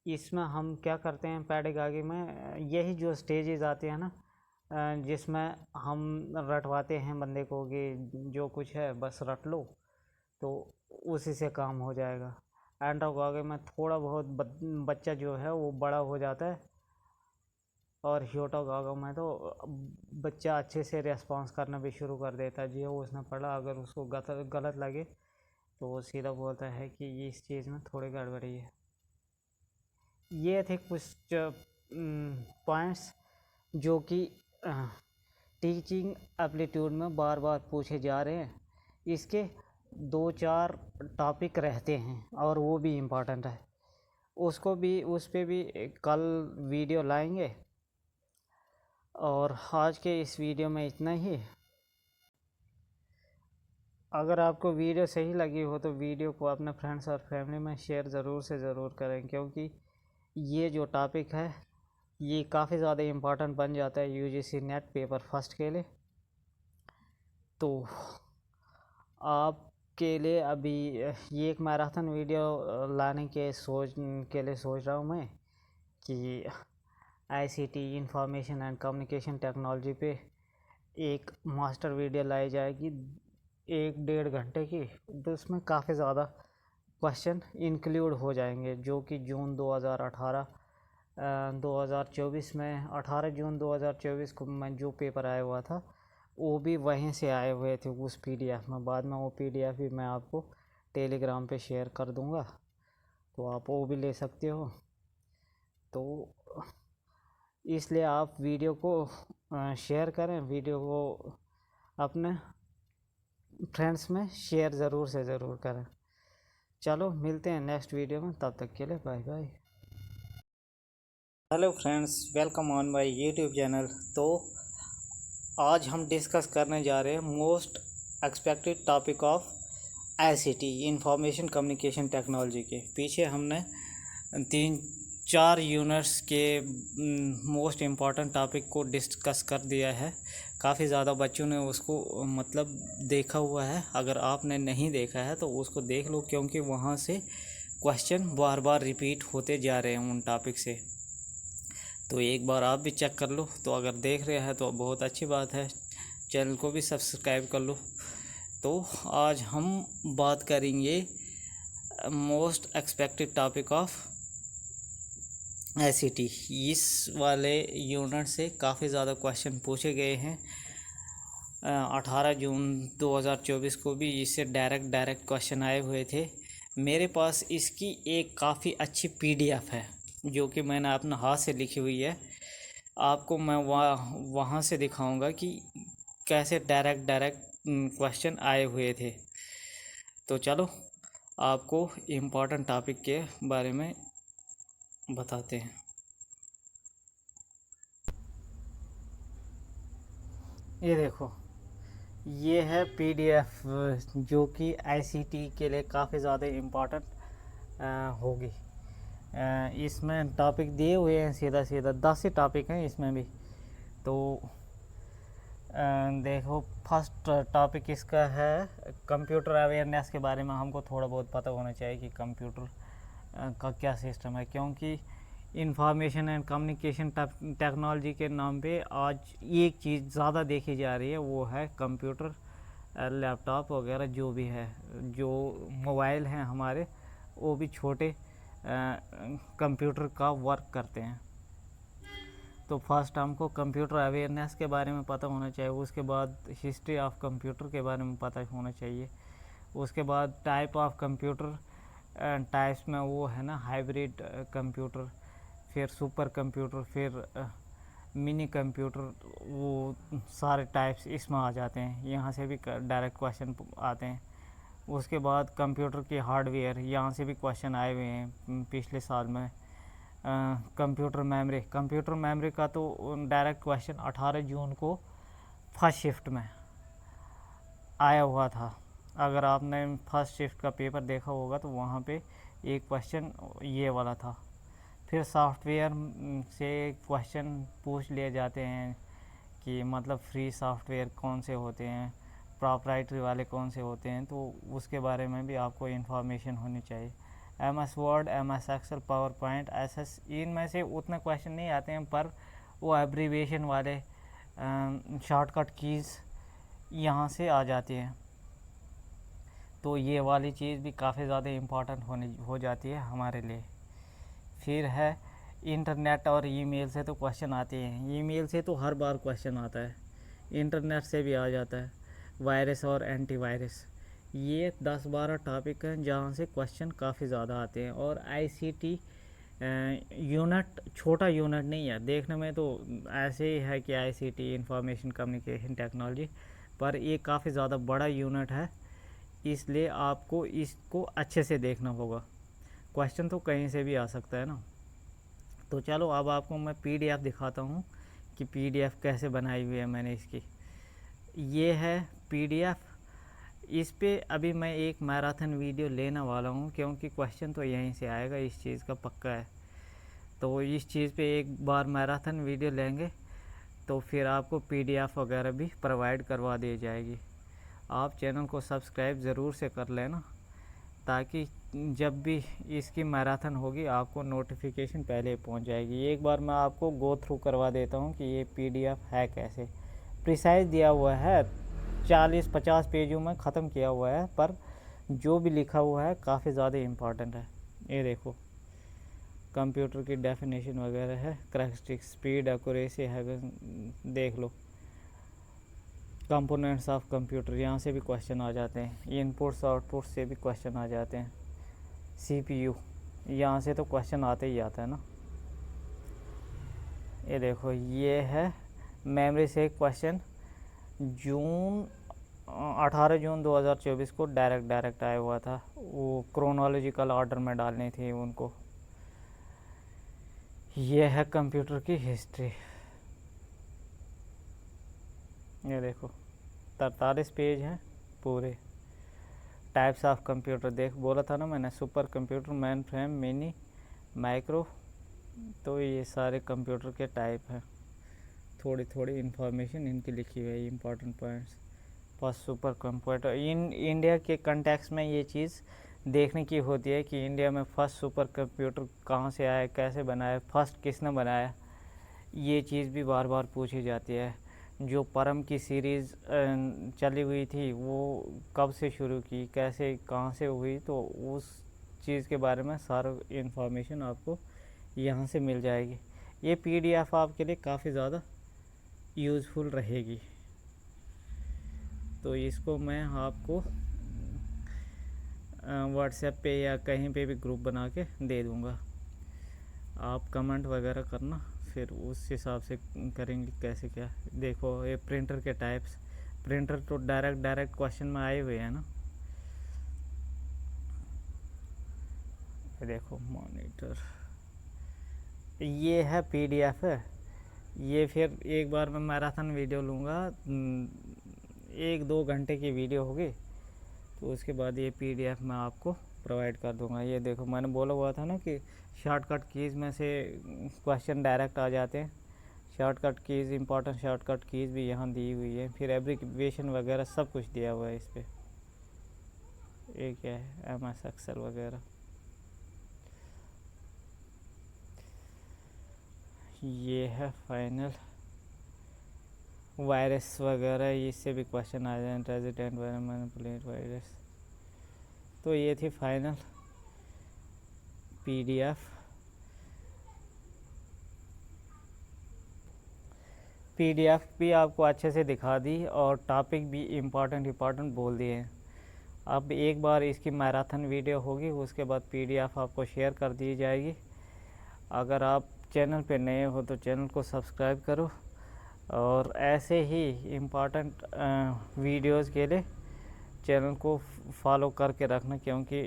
Speaker 1: इसमें हम क्या करते हैं, पैडागॉजी में यही जो स्टेजेस आते हैं ना, जिसमें हम रटवाते हैं बंदे को कि जो कुछ है बस रट लो, तो उसी से काम हो जाएगा। एंडागॉजी में थोड़ा बहुत बच्चा जो है वो बड़ा हो जाता है, और ह्यूटागॉजी में तो बच्चा अच्छे से रिस्पॉन्स करना भी शुरू कर देता है। जो उसने पढ़ा अगर उसको गलत लगे तो वो सीधा बोलता है कि ये इस चीज़ में थोड़ी गड़बड़ी है। ये थे कुछ पॉइंट्स जो कि टीचिंग एप्टीट्यूड में बार बार पूछे जा रहे हैं। इसके 2-4 टॉपिक रहते हैं और वो भी इम्पोर्टेंट है, उसको भी, उस पर भी कल वीडियो लाएंगे। और आज के इस वीडियो में इतना ही। अगर आपको वीडियो सही लगी हो तो वीडियो को अपने फ्रेंड्स और फैमिली में शेयर ज़रूर से ज़रूर करें, क्योंकि ये जो टॉपिक है ये काफ़ी ज़्यादा इम्पोर्टेंट बन जाता है यूजीसी नेट पेपर फर्स्ट के लिए। तो आपके लिए अभी ये एक मैराथन वीडियो लाने के लिए सोच रहा हूँ मैं, कि ICT information and communication technology पे एक मास्टर वीडियो लाई जाएगी 1-1.5 घंटे की। तो उसमें काफ़ी ज़्यादा क्वेश्चन इंक्लूड हो जाएंगे, जो कि जून 2024 में 18 जून 2024 को मैं जो पेपर आया हुआ था वो भी वहीं से आए हुए थे उस PDF में। बाद में वो PDF भी मैं आपको टेलीग्राम पे शेयर कर दूंगा, तो आप वो भी ले सकते हो। तो इसलिए आप वीडियो को शेयर करें, वीडियो को अपने फ्रेंड्स में शेयर ज़रूर से ज़रूर करें। चलो मिलते हैं नेक्स्ट वीडियो में, तब तक के लिए bye bye. Hello friends, welcome on my YouTube channel. तो आज हम डिस्कस करने जा रहे हैं most expected topic of ICT information communication technology के। पीछे हमने 3-4 यूनिट्स के मोस्ट इम्पॉर्टेंट टॉपिक को डिस्कस कर दिया है। काफ़ी ज़्यादा बच्चों ने उसको मतलब देखा हुआ है। अगर आपने नहीं देखा है तो उसको देख लो, क्योंकि वहाँ से क्वेश्चन बार बार रिपीट होते जा रहे हैं उन टॉपिक से। तो एक बार आप भी चेक कर लो। तो अगर देख रहे हैं तो बहुत अच्छी बात है, चैनल को भी सब्सक्राइब कर लो। तो आज हम बात करेंगे most expected topic of ICT। इस वाले यूनिट से काफ़ी ज़्यादा क्वेश्चन पूछे गए हैं। 18 जून 2024 को भी इससे डायरेक्ट क्वेश्चन आए हुए थे। मेरे पास इसकी एक काफ़ी अच्छी PDF है जो कि मैंने अपने हाथ से लिखी हुई है। आपको मैं वहाँ से दिखाऊंगा कि कैसे डायरेक्ट क्वेश्चन आए हुए थे। तो चलो आपको इम्पोर्टेंट टॉपिक के बारे में बताते हैं। ये देखो, ये है PDF जो कि ICT के लिए काफ़ी ज़्यादा इम्पोर्टेंट होगी। इसमें टॉपिक दिए हुए हैं सीधा 10 ही टॉपिक हैं इसमें भी। तो देखो, फर्स्ट टॉपिक इसका है कंप्यूटर अवेयरनेस के बारे में। हमको थोड़ा बहुत पता होना चाहिए कि कंप्यूटर का क्या सिस्टम है, क्योंकि इंफॉर्मेशन एंड कम्युनिकेशन टेक्नोलॉजी के नाम पे आज एक चीज़ ज़्यादा देखी जा रही है, वो है कंप्यूटर, लैपटॉप वगैरह जो भी है। जो मोबाइल हैं हमारे, वो भी छोटे कंप्यूटर का वर्क करते हैं। तो फर्स्ट हमको कंप्यूटर अवेयरनेस के बारे में पता होना चाहिए, उसके बाद हिस्ट्री ऑफ कंप्यूटर के बारे में पता होना चाहिए, उसके बाद टाइप ऑफ कंप्यूटर, टाइप्स में वो है ना हाइब्रिड कंप्यूटर, फिर सुपर कंप्यूटर, फिर मिनी कंप्यूटर, वो सारे टाइप्स इसमें आ जाते हैं। यहाँ से भी डायरेक्ट क्वेश्चन आते हैं। उसके बाद कंप्यूटर की हार्डवेयर, यहाँ से भी क्वेश्चन आए हुए हैं पिछले साल में। कंप्यूटर मेमोरी का तो डायरेक्ट क्वेश्चन 18 जून को फर्स्ट शिफ्ट में आया हुआ था। अगर आपने फर्स्ट शिफ्ट का पेपर देखा होगा तो वहाँ पे एक क्वेश्चन ये वाला था। फिर सॉफ्टवेयर से क्वेश्चन पूछ लिए जाते हैं कि मतलब फ्री सॉफ्टवेयर कौन से होते हैं, प्रॉप्राइटरी वाले कौन से होते हैं, तो उसके बारे में भी आपको इन्फॉर्मेशन होनी चाहिए। MS word, MS excel, PowerPoint, SS, इनमें से उतने क्वेश्चन नहीं आते हैं, पर वो एब्रीविएशन वाले शॉर्टकट कीज़ यहाँ से आ जाती हैं। तो ये वाली चीज़ भी काफ़ी ज़्यादा इम्पॉर्टेंट हो जाती है हमारे लिए। फिर है इंटरनेट और ईमेल से तो क्वेश्चन आते हैं। ईमेल से तो हर बार क्वेश्चन आता है, इंटरनेट से भी आ जाता है। वायरस और एंटीवायरस, ये 10-12 टॉपिक हैं जहाँ से क्वेश्चन काफ़ी ज़्यादा आते हैं। और ICT यूनिट छोटा यूनिट नहीं है, देखने में तो ऐसे ही है कि ICT इंफॉर्मेशन कम्युनिकेशन टेक्नोलॉजी, पर ये काफ़ी ज़्यादा बड़ा यूनिट है, इसलिए आपको इसको अच्छे से देखना होगा। क्वेश्चन तो कहीं से भी आ सकता है ना। तो चलो अब आपको मैं PDF दिखाता हूँ कि PDF कैसे बनाई हुई है मैंने इसकी। ये है PDF। इस पे अभी मैं एक मैराथन वीडियो लेने वाला हूँ, क्योंकि क्वेश्चन तो यहीं से आएगा, इस चीज़ का पक्का है। तो इस चीज़ पे एक बार मैराथन वीडियो लेंगे तो फिर आपको PDF वगैरह भी प्रोवाइड करवा दी जाएगी। आप चैनल को सब्सक्राइब ज़रूर से कर लेना, ताकि जब भी इसकी मैराथन होगी आपको नोटिफिकेशन पहले पहुंच जाएगी। एक बार मैं आपको गो थ्रू करवा देता हूं कि ये PDF है कैसे। प्रिसाइज दिया हुआ है, 40-50 पेजों में ख़त्म किया हुआ है, पर जो भी लिखा हुआ है काफ़ी ज़्यादा इम्पॉर्टेंट है। ये देखो, कंप्यूटर की डेफिनेशन वगैरह है, करैक्टरिस्टिक्स, स्पीड, एक्यूरेसी है, देख लो। कंपोनेंट्स ऑफ कंप्यूटर, यहाँ से भी क्वेश्चन आ जाते हैं। इनपुट्स आउटपुट्स से भी क्वेश्चन आ जाते हैं। CPU, यहाँ से तो क्वेश्चन आते ही आता है ना। ये देखो, ये है मेमोरी से क्वेश्चन 18 जून 2024 को डायरेक्ट आया हुआ था। वो क्रोनोलॉजिकल ऑर्डर में डालनी थी उनको। ये है कंप्यूटर की हिस्ट्री। ये देखो, 43 पेज हैं पूरे। टाइप्स ऑफ कंप्यूटर, देख बोला था ना मैंने, super computer, main frame, mini, micro, तो ये सारे कंप्यूटर के टाइप हैं। थोड़ी थोड़ी इन्फॉर्मेशन इनकी लिखी हुई है, important points. First super computer, India के कंटेक्स्ट में ये चीज़ देखने की होती है कि इंडिया में फर्स्ट सुपर कंप्यूटर कहाँ से आया, कैसे बनाया, फर्स्ट किसने बनाया, ये चीज़ भी बार बार पूछी जाती है। जो परम की सीरीज़ चली हुई थी वो कब से शुरू की, कैसे, कहाँ से हुई, तो उस चीज़ के बारे में सारा इन्फॉर्मेशन आपको यहाँ से मिल जाएगी। ये PDF आपके लिए काफ़ी ज़्यादा यूज़फुल रहेगी। तो इसको मैं आपको व्हाट्सएप पे या कहीं पे भी ग्रुप बना के दे दूँगा। आप कमेंट वगैरह करना, फिर उस हिसाब से करेंगे कैसे क्या। देखो, ये प्रिंटर के टाइप्स, प्रिंटर तो डायरेक्ट क्वेश्चन में आए हुए हैं ना। देखो, मॉनिटर, ये है PDF है। ये फिर एक बार मैं मैराथन वीडियो लूँगा, 1-2 घंटे की वीडियो होगी, तो उसके बाद ये PDF मैं आपको प्रोवाइड कर दूँगा। ये देखो, मैंने बोला हुआ था ना कि शॉर्टकट कीज़ में से क्वेश्चन डायरेक्ट आ जाते हैं। Shortcut keys, important shortcut keys भी यहाँ दी हुई है। फिर एब्रिविएशन वगैरह सब कुछ दिया हुआ है इस पर। एक क्या है MS एक्सेल वगैरह। ये है फाइनल। वायरस वगैरह इससे भी क्वेश्चन आ जाए, रेजिडेंट मैनिपुलेट वायरस। तो ये थी फाइनल पीडीएफ भी आपको अच्छे से दिखा दी और टॉपिक भी इम्पॉर्टेंट बोल दिए हैं। अब एक बार इसकी मैराथन वीडियो होगी, उसके बाद पीडीएफ आपको शेयर कर दी जाएगी। अगर आप चैनल पे नए हो तो चैनल को सब्सक्राइब करो और ऐसे ही इम्पॉर्टेंट वीडियोस के लिए चैनल को फॉलो करके रखना, क्योंकि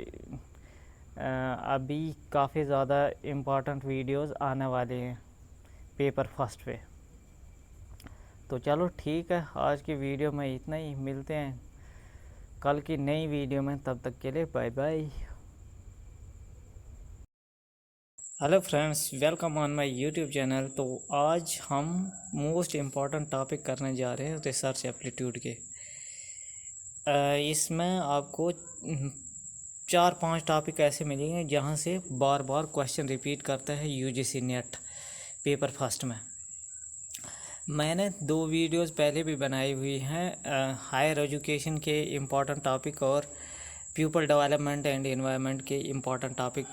Speaker 1: अभी काफ़ी ज़्यादा इम्पॉर्टेंट वीडियोस आने वाले हैं पेपर फर्स्ट पे। तो चलो ठीक है, आज की वीडियो में इतना ही। मिलते हैं कल की नई वीडियो में, तब तक के लिए bye bye. Hello friends, welcome on my YouTube channel. तो आज हम मोस्ट इम्पॉर्टेंट टॉपिक करने जा रहे हैं रिसर्च एप्टीट्यूड के। इसमें आपको 4-5 टॉपिक ऐसे मिलेंगे जहां से बार बार क्वेश्चन रिपीट करता है यूजीसी नेट पेपर फर्स्ट में। मैंने 2 वीडियोस पहले भी बनाई हुई हैं हायर एजुकेशन के इम्पॉर्टेंट टॉपिक और पीपल डेवलपमेंट एंड एनवायरनमेंट के इम्पॉर्टेंट टॉपिक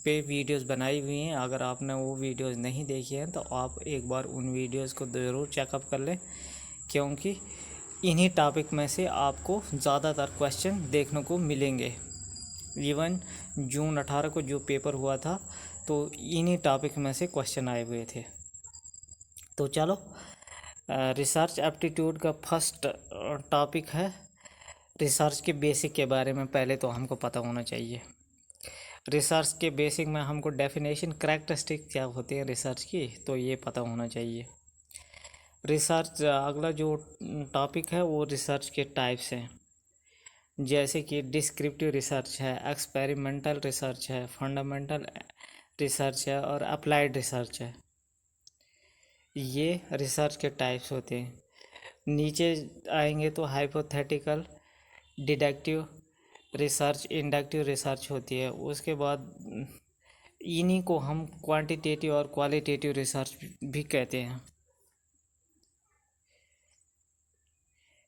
Speaker 1: पे वीडियोस बनाई हुई हैं। अगर आपने वो वीडियोस नहीं देखी हैं तो आप एक बार उन वीडियोस को ज़रूर चेकअप कर लें, क्योंकि इन्हीं टॉपिक में से आपको ज़्यादातर क्वेश्चन देखने को मिलेंगे। इवन जून 18 को जो पेपर हुआ था तो इन्हीं टॉपिक में से क्वेश्चन आए हुए थे। तो चलो, रिसर्च एप्टीट्यूड का फर्स्ट टॉपिक है रिसर्च के बेसिक के बारे में। पहले तो हमको पता होना चाहिए रिसर्च के बेसिक में। हमको डेफिनेशन, करैक्टरिस्टिक क्या होती है रिसर्च की, तो ये पता होना चाहिए। रिसर्च अगला जो टॉपिक है वो रिसर्च के टाइप्स हैं, जैसे कि डिस्क्रिप्टिव रिसर्च है, एक्सपेरिमेंटल रिसर्च है, फंडामेंटल रिसर्च है और अप्लाइड रिसर्च है। ये रिसर्च के टाइप्स होते हैं। नीचे आएंगे तो hypothetical, deductive research, inductive research होती है। उसके बाद इन्हीं को हम क्वांटिटेटिव और क्वालिटेटिव रिसर्च भी कहते हैं।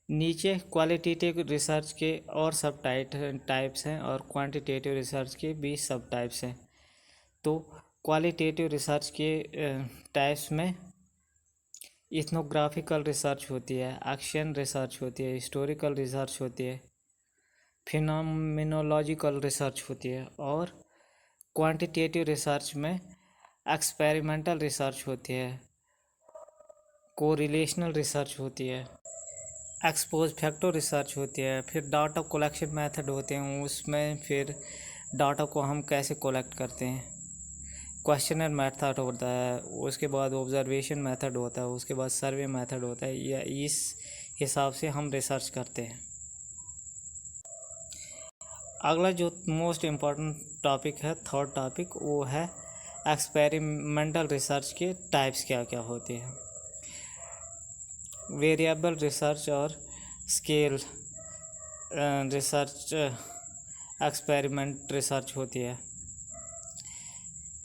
Speaker 1: नीचे क्वालिटेटिव रिसर्च के और सब टाइप्स हैं और क्वांटिटेटिव रिसर्च के भी सब टाइप्स हैं। तो क्वालिटेटिव रिसर्च के टाइप्स में इथनोग्राफिकल रिसर्च होती है, एक्शन रिसर्च होती है, हिस्टोरिकल रिसर्च होती है, फिनोमिनोलॉजिकल रिसर्च होती है और क्वांटिटेटिव रिसर्च में एक्सपेरिमेंटल रिसर्च होती है, कोरिलेशनल रिसर्च होती है, एक्सपोज फैक्टर रिसर्च होती है। फिर डाटा कलेक्शन मेथड होते हैं, उसमें फिर डाटा को हम कैसे कलेक्ट करते हैं, क्वेश्चनर मेथड होता है, उसके बाद ऑब्जर्वेशन मेथड होता है, उसके बाद सर्वे मेथड होता है। या इस हिसाब से हम रिसर्च करते हैं। अगला जो मोस्ट इम्पॉर्टेंट टॉपिक है, थर्ड टॉपिक, वो है एक्सपेरिमेंटल रिसर्च के टाइप्स क्या क्या होते हैं। वेरिएबल रिसर्च और स्केल रिसर्च, एक्सपेरिमेंट रिसर्च होती है।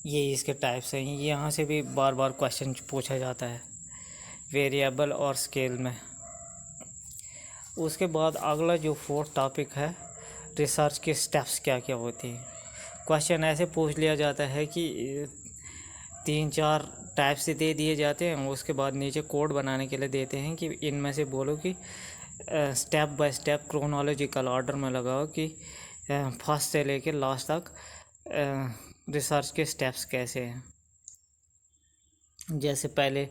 Speaker 1: ये इसके टाइप्स हैं। यहाँ से भी बार बार क्वेश्चन पूछा जाता है वेरिएबल और स्केल में। उसके बाद अगला जो फोर्थ टॉपिक है, रिसर्च के स्टेप्स क्या क्या होते हैं। क्वेश्चन ऐसे पूछ लिया जाता है कि 3-4 टाइप से दे दिए जाते हैं, उसके बाद नीचे कोड बनाने के लिए देते हैं कि इनमें से बोलो कि step by step chronological order में लगाओ कि फर्स्ट से लेकर लास्ट तक रिसर्च के स्टेप्स कैसे हैं। जैसे पहले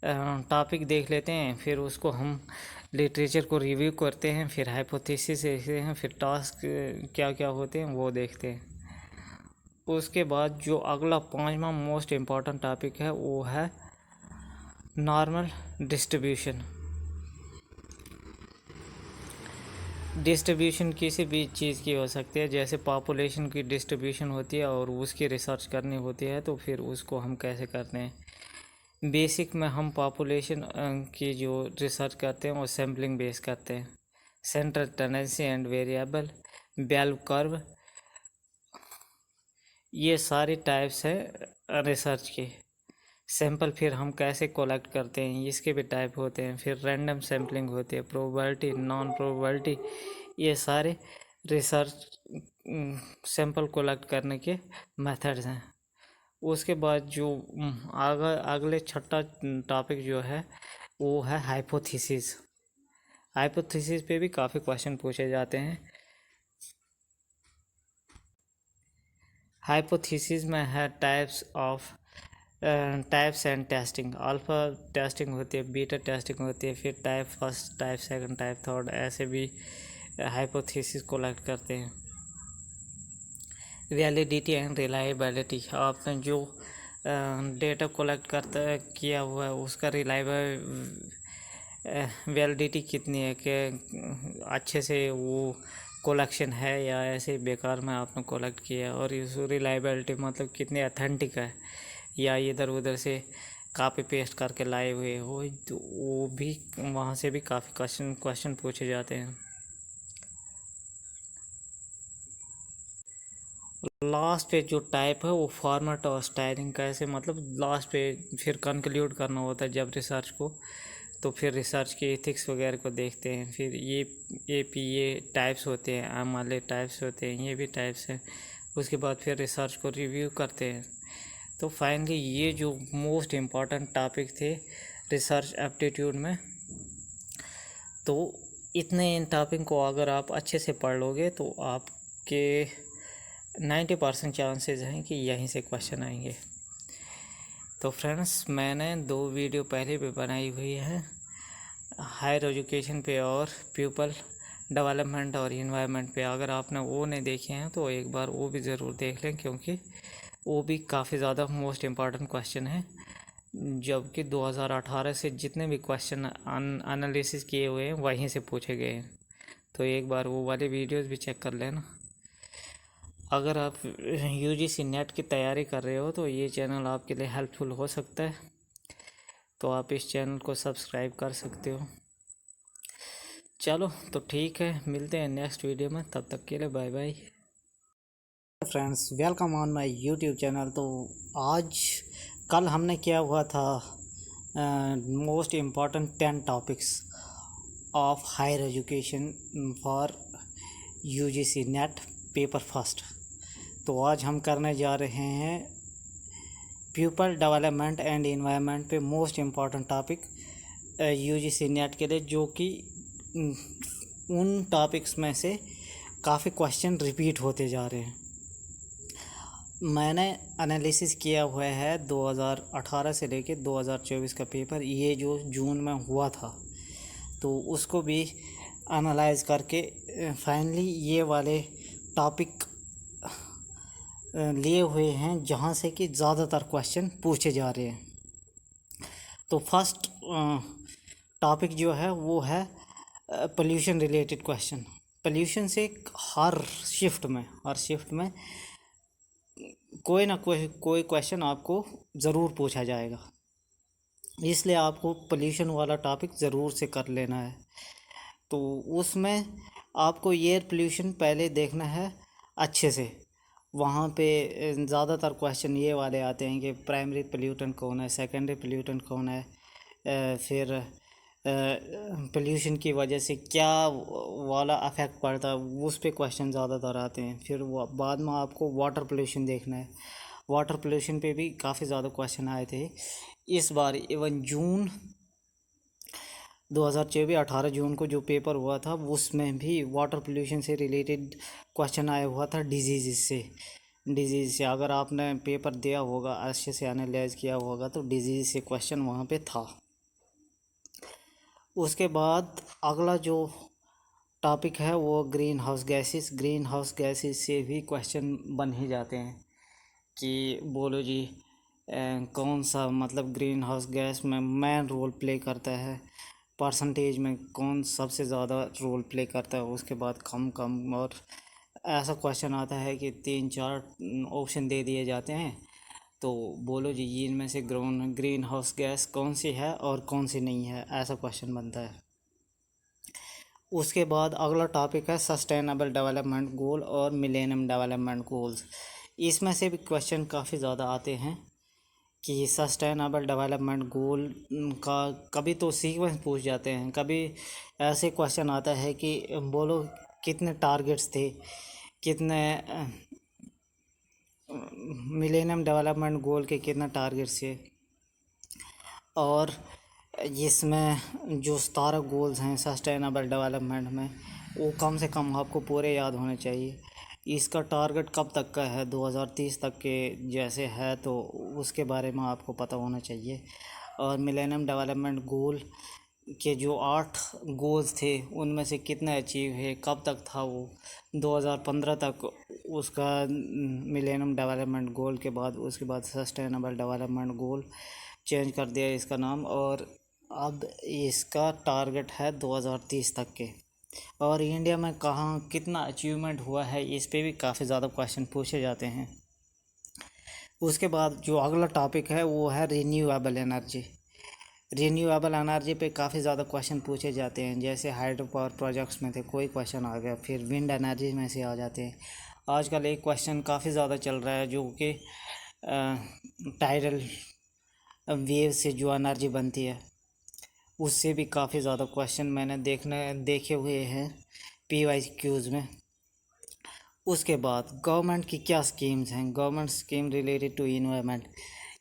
Speaker 1: टॉपिक देख लेते हैं, फिर उसको हम लिटरेचर को रिव्यू करते हैं, फिर हाइपोथेसिस देखते हैं, फिर टास्क क्या क्या होते हैं वो देखते हैं। उसके बाद जो अगला 5वां मोस्ट इम्पॉर्टेंट टॉपिक है वो है नॉर्मल डिस्ट्रीब्यूशन। डिस्ट्रीब्यूशन किसी भी चीज़ की हो सकती है, जैसे पॉपुलेशन की डिस्ट्रीब्यूशन होती है और उसकी रिसर्च करनी होती है, तो फिर उसको हम कैसे करते हैं। बेसिक में हम पॉपुलेशन की जो रिसर्च करते हैं वो सैम्पलिंग बेस करते हैं। Central tendency and variable, bell curve, ये सारी टाइप्स है रिसर्च के। सैंपल फिर हम कैसे कलेक्ट करते हैं इसके भी टाइप होते हैं। फिर रैंडम सैम्पलिंग होती है, प्रोबेबिलिटी, नॉन प्रोबेबिलिटी, ये सारे रिसर्च सैंपल कलेक्ट करने के मेथड्स हैं। उसके बाद जो अगले छठा टॉपिक जो है वो है हाइपोथेसिस। हाइपोथेसिस पे भी काफ़ी क्वेश्चन पूछे जाते हैं। हाइपोथेसिस में है types and testing. Alpha testing होती है, बीटा टेस्टिंग होती है, फिर type first, type second, type third, ऐसे भी हाइपोथेसिस कलेक्ट करते हैं। वैलिडिटी एंड रिलायबिलिटी, आपने जो डेटा कलेक्ट किया हुआ है उसका वैलिडिटी कितनी है, कि अच्छे से वो कलेक्शन है या ऐसे बेकार में आपने कलेक्ट किया, और इस रिलायबिलिटी मतलब कितने अथेंटिक है, या इधर उधर से कॉपी पेस्ट करके लाए हुए हो, तो वो भी वहाँ से भी काफ़ी क्वेश्चन पूछे जाते हैं। लास्ट पे जो टाइप है वो फॉर्मेट और स्टाइलिंग का, ऐसे मतलब लास्ट पे फिर कंक्लूड करना होता है जब रिसर्च को, तो फिर रिसर्च के एथिक्स वगैरह को देखते हैं। फिर ये टाइप्स होते हैं, आम वाले टाइप्स होते हैं, ये भी टाइप्स हैं। उसके बाद फिर रिसर्च को रिव्यू करते हैं। तो फाइनली ये जो मोस्ट इम्पॉर्टेंट टॉपिक थे रिसर्च एप्टीट्यूड में, तो इतने इन टॉपिक को अगर आप अच्छे से पढ़ लोगे तो आपके 90% चांसेस हैं कि यहीं से क्वेश्चन आएंगे। तो फ्रेंड्स, मैंने 2 वीडियो पहले भी बनाई हुई है हायर एजुकेशन पे और पीपल डेवलपमेंट और इन्वायरमेंट पे। अगर आपने वो नहीं देखे हैं तो एक बार वो भी ज़रूर देख लें, क्योंकि वो भी काफ़ी ज़्यादा मोस्ट इम्पॉर्टेंट क्वेश्चन है। जबकि 2018 से जितने भी क्वेश्चन एनालिसिस किए हुए हैं वहीं से पूछे गए हैं, तो एक बार वो वाले वीडियोस भी चेक कर लेना। अगर आप यूजीसी नेट की तैयारी कर रहे हो तो ये चैनल आपके लिए हेल्पफुल हो सकता है, तो आप इस चैनल को सब्सक्राइब कर सकते हो। चलो तो ठीक है, मिलते हैं नेक्स्ट वीडियो में, तब तक के लिए bye bye. Friends, welcome on my YouTube channel. तो आज कल हमने किया हुआ था most important 10 topics of higher education for UGC NET paper first. तो आज हम करने जा रहे हैं पीपल डेवलपमेंट एंड इन्वायरमेंट पे most important topic UGC NET के लिए, जो कि उन टॉपिक्स में से काफ़ी क्वेश्चन रिपीट होते जा रहे हैं। मैंने एनालिसिस किया हुआ है 2018 से लेके 2024 का पेपर, ये जो जून में हुआ था, तो उसको भी एनालाइज करके फाइनली ये वाले टॉपिक लिए हुए हैं जहाँ से कि ज़्यादातर क्वेश्चन पूछे जा रहे हैं। तो फर्स्ट टॉपिक जो है वो है पोल्यूशन रिलेटेड क्वेश्चन। पोल्यूशन से हर शिफ्ट में कोई ना कोई क्वेश्चन आपको ज़रूर पूछा जाएगा, इसलिए आपको पोल्यूशन वाला टॉपिक ज़रूर से कर लेना है। तो उसमें आपको एयर पोल्यूशन पहले देखना है अच्छे से। वहाँ पे ज़्यादातर क्वेश्चन ये वाले आते हैं कि प्राइमरी पोल्यूटेंट कौन है, सेकेंडरी पोल्यूटेंट कौन है, फिर पोल्यूशन की वजह से क्या वाला अफेक्ट पड़ता है, उस पे क्वेश्चन ज़्यादातर आते हैं। फिर वो बाद में आपको वाटर पोल्यूशन देखना है। वाटर पोल्यूशन पे भी काफ़ी ज़्यादा क्वेश्चन आए थे इस बार। इवन जून 2024 18 जून को जो पेपर हुआ था उसमें भी वाटर पोल्यूशन से रिलेटेड क्वेश्चन आया हुआ था, डिजीज़ से। अगर आपने पेपर दिया होगा, अच्छे से एनालाइज किया होगा, तो डिजीज़ से क्वेश्चन वहाँ पे था। उसके बाद अगला जो टॉपिक है वो ग्रीन हाउस गैसेस से भी क्वेश्चन बन ही जाते हैं कि बोलो जी कौन सा मतलब ग्रीन हाउस गैस में मेन रोल प्ले करता है, परसेंटेज में कौन सबसे ज़्यादा रोल प्ले करता है, उसके बाद कम। और ऐसा क्वेश्चन आता है कि 3-4 ऑप्शन दे दिए जाते हैं, तो बोलो जी, इनमें से ग्रीन हाउस गैस कौन सी है और कौन सी नहीं है, ऐसा क्वेश्चन बनता है। उसके बाद अगला टॉपिक है सस्टेनेबल डेवलपमेंट गोल और मिलेनियम डेवलपमेंट गोल्स। इसमें से भी क्वेश्चन काफ़ी ज़्यादा आते हैं कि सस्टेनेबल डेवलपमेंट गोल का कभी तो सीक्वेंस पूछ जाते हैं, कभी ऐसे क्वेश्चन आता है कि बोलो कितने टारगेट्स थे, कितने मिलेनियम डेवलपमेंट गोल के कितने टारगेट्स थे, और इसमें जो 17 गोल्स हैं सस्टेनेबल डेवलपमेंट में, वो कम से कम आपको पूरे याद होने चाहिए। इसका टारगेट कब तक का है, 2030 तक के जैसे है, तो उसके बारे में आपको पता होना चाहिए। और मिलेनियम डेवलपमेंट गोल के जो 8 गोल्स थे उनमें से कितने अचीव है, कब तक था वो, 2015 तक उसका मिलेनियम डेवलपमेंट गोल के बाद, उसके बाद सस्टेनेबल डेवलपमेंट गोल चेंज कर दिया इसका नाम, और अब इसका टारगेट है 2030 तक के। और इंडिया में कहाँ कितना अचीवमेंट हुआ है, इस पे भी काफ़ी ज़्यादा क्वेश्चन पूछे जाते हैं। उसके बाद जो अगला टॉपिक है वो है रिन्यूएबल एनर्जी। रिन्यूएबल एनर्जी पे काफ़ी ज़्यादा क्वेश्चन पूछे जाते हैं, जैसे हाइड्रो पावर प्रोजेक्ट्स में थे कोई क्वेश्चन आ गया, फिर विंड एनर्जी में से आ जाते हैं। आजकल एक क्वेश्चन काफ़ी ज़्यादा चल रहा है जो कि टाइडल वेव से जो एनर्जी बनती है, उससे भी काफ़ी ज़्यादा क्वेश्चन मैंने देखे हुए हैं PYQs में। उसके बाद गवर्नमेंट की क्या स्कीम्स हैं, government scheme related to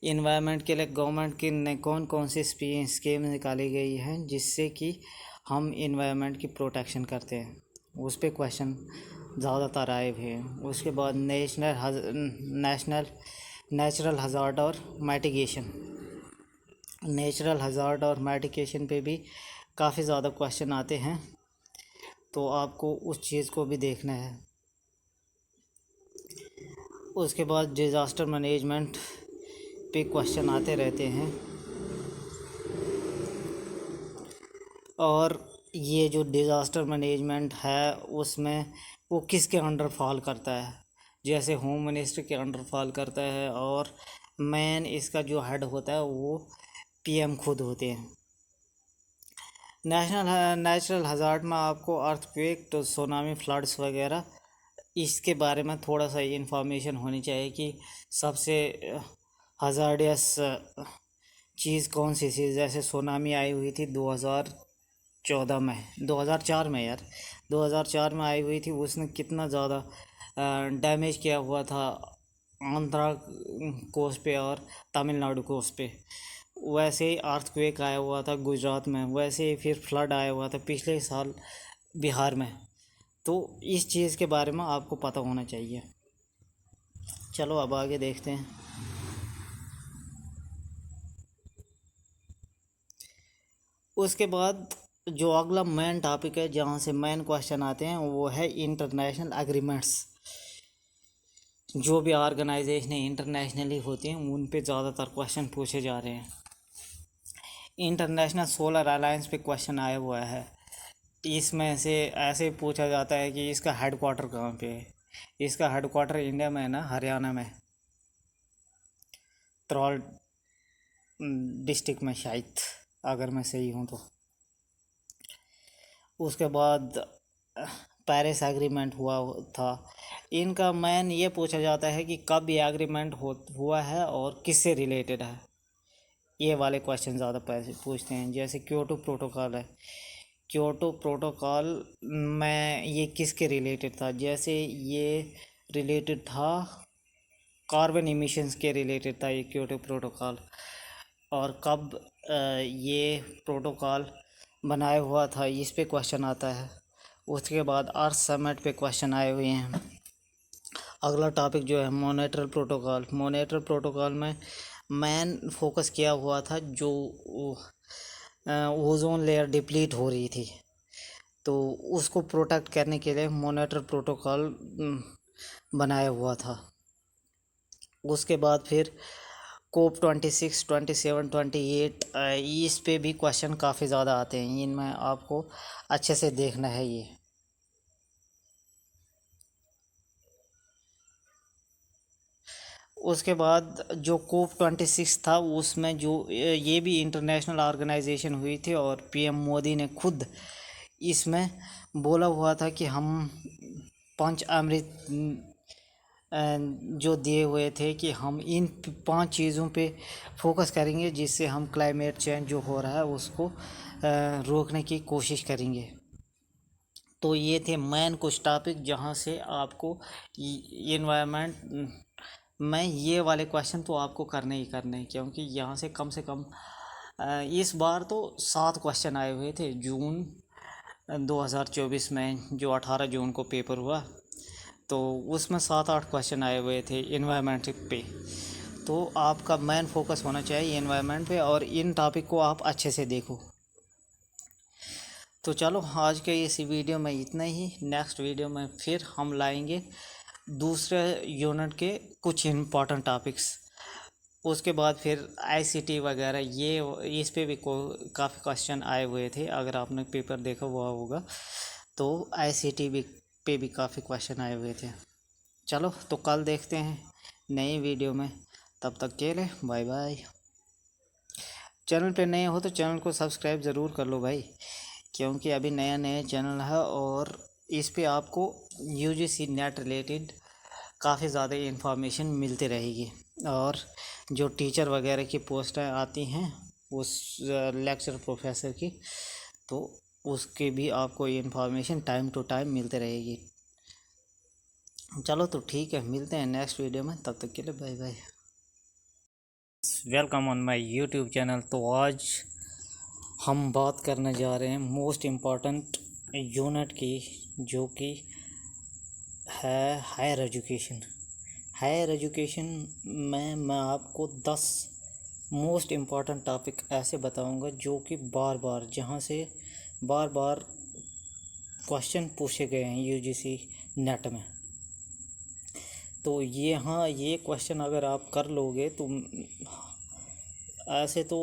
Speaker 1: environment के लिए गवर्नमेंट की ने कौन कौन सी स्कीम निकाली गई हैं जिससे कि हम इन्वायरमेंट की प्रोटेक्शन करते हैं, उस पर क्वेश्चन ज़्यादातर आए हुए हैं। उसके बाद नेचुरल हज़ार्ड और मैटिगेशन पे भी काफ़ी ज़्यादा क्वेश्चन आते हैं, तो आपको उस चीज़ को भी देखना है। उसके बाद डिज़ास्टर मैनेजमेंट पे क्वेश्चन आते रहते हैं, और ये जो डिज़ास्टर मैनेजमेंट है उसमें वो किसके अंडर फॉल करता है, जैसे होम मिनिस्ट्री के अंडर फॉल करता है, और मेन इसका जो हेड होता है वो PM खुद होते हैं। नेचुरल हज़ार्ड में आपको अर्थक्वेक, तो सुनामी, फ्लड्स वगैरह, इसके बारे में थोड़ा सा इन्फॉर्मेशन होनी चाहिए कि सबसे हज़ार्डियस चीज़ कौन सी थी। जैसे सुनामी आई हुई थी 2014 में, 2004 में यार, 2004 में आई हुई थी, उसने कितना ज़्यादा डैमेज किया हुआ था आंध्रा कोस्ट पे और तमिलनाडु कोस्ट पे। वैसे ही अर्थक्वेक आया हुआ था गुजरात में, वैसे ही फिर फ्लड आया हुआ था पिछले साल बिहार में। तो इस चीज़ के बारे में आपको पता होना चाहिए। चलो अब आगे देखते हैं। उसके बाद जो अगला मेन टॉपिक है जहाँ से मेन क्वेश्चन आते हैं वो है इंटरनेशनल एग्रीमेंट्स। जो भी ऑर्गेनाइजेशन इंटरनेशनली होती हैं उन पे ज़्यादातर क्वेश्चन पूछे जा रहे हैं। इंटरनेशनल सोलर अलायंस पे क्वेश्चन आया हुआ है, इसमें से ऐसे पूछा जाता है कि इसका हेडक्वार्टर कहाँ पे है। इसका हेडक्वार्टर इंडिया में है ना, हरियाणा में, त्रौल डिस्ट्रिक्ट में शायद, अगर मैं सही हूँ तो। उसके बाद पेरिस एग्रीमेंट हुआ था, इनका मेन ये पूछा जाता है कि कब ये एग्रीमेंट हुआ है और किससे रिलेटेड है, ये वाले क्वेश्चन ज़्यादा पूछते हैं। जैसे क्योटो प्रोटोकॉल है, क्योटो प्रोटोकॉल में ये किसके रिलेटेड था, जैसे ये रिलेटेड था कार्बन इमिशंस के रिलेटेड था ये क्योटो प्रोटोकॉल, और कब ये प्रोटोकॉल बनाया हुआ था, इस पे क्वेश्चन आता है। उसके बाद अर्थ समिट पे क्वेश्चन आए हुए हैं। अगला टॉपिक जो है मोनेट्रल प्रोटोकॉल में मेन फोकस किया हुआ था जो ओजोन लेयर डिप्लीट हो रही थी, तो उसको प्रोटेक्ट करने के लिए मोनेट्रल प्रोटोकॉल बनाया हुआ था। उसके बाद फिर COP 26, 27, 28, इस पे भी क्वेश्चन काफ़ी ज़्यादा आते हैं, इनमें आपको अच्छे से देखना है ये। उसके बाद जो COP26 था उसमें जो ये भी इंटरनेशनल ऑर्गेनाइजेशन हुई थी और पीएम मोदी ने खुद इसमें बोला हुआ था कि हम पंच अमृत जो दिए हुए थे कि हम इन 5 चीज़ों पे फोकस करेंगे जिससे हम क्लाइमेट चेंज जो हो रहा है उसको रोकने की कोशिश करेंगे। तो ये थे मेन कुछ टॉपिक जहाँ से आपको इन्वायरमेंट में ये वाले क्वेश्चन तो आपको करने ही करने हैं, क्योंकि यहाँ से कम इस बार तो 7 क्वेश्चन आए हुए थे जून 2024 में, जो 18 जून को पेपर हुआ। तो उसमें 7-8 क्वेश्चन आए हुए थे इन्वायरमेंट पे। तो आपका मेन फोकस होना चाहिए इन्वायरमेंट पे और इन टॉपिक को आप अच्छे से देखो। तो चलो आज के इस वीडियो में इतना ही। नेक्स्ट वीडियो में फिर हम लाएंगे दूसरे यूनिट के कुछ इम्पॉर्टेंट टॉपिक्स। उसके बाद फिर आईसीटी वगैरह ये इस पे भी काफ़ी क्वेश्चन आए हुए थे, अगर आपने पेपर देखा हुआ होगा तो आईसीटी भी पे भी काफ़ी क्वेश्चन आए हुए थे। चलो तो कल देखते हैं नई वीडियो में, तब तक के लिए बाय बाय। चैनल पे नए हो तो चैनल को सब्सक्राइब ज़रूर कर लो भाई, क्योंकि अभी नया नया चैनल है और इस पे आपको यूजीसी नेट रिलेटेड काफ़ी ज़्यादा इन्फॉर्मेशन मिलती रहेगी। और जो टीचर वगैरह की पोस्टें आती हैं उस लेक्चर प्रोफेसर की, तो उसकी भी आपको इन्फॉर्मेशन टाइम टू टाइम मिलती रहेगी। चलो तो ठीक है, मिलते हैं नेक्स्ट वीडियो में, तब तक के लिए bye bye. Welcome on my YouTube channel. तो आज हम बात करने जा रहे हैं मोस्ट इम्पॉर्टेंट यूनिट की, जो कि है हायर एजुकेशन। हायर एजुकेशन में मैं आपको 10 मोस्ट इम्पॉर्टेंट टॉपिक ऐसे बताऊंगा जो कि जहाँ से बार बार क्वेश्चन पूछे गए हैं यूजीसी नेट में। तो ये क्वेश्चन अगर आप कर लोगे तो ऐसे तो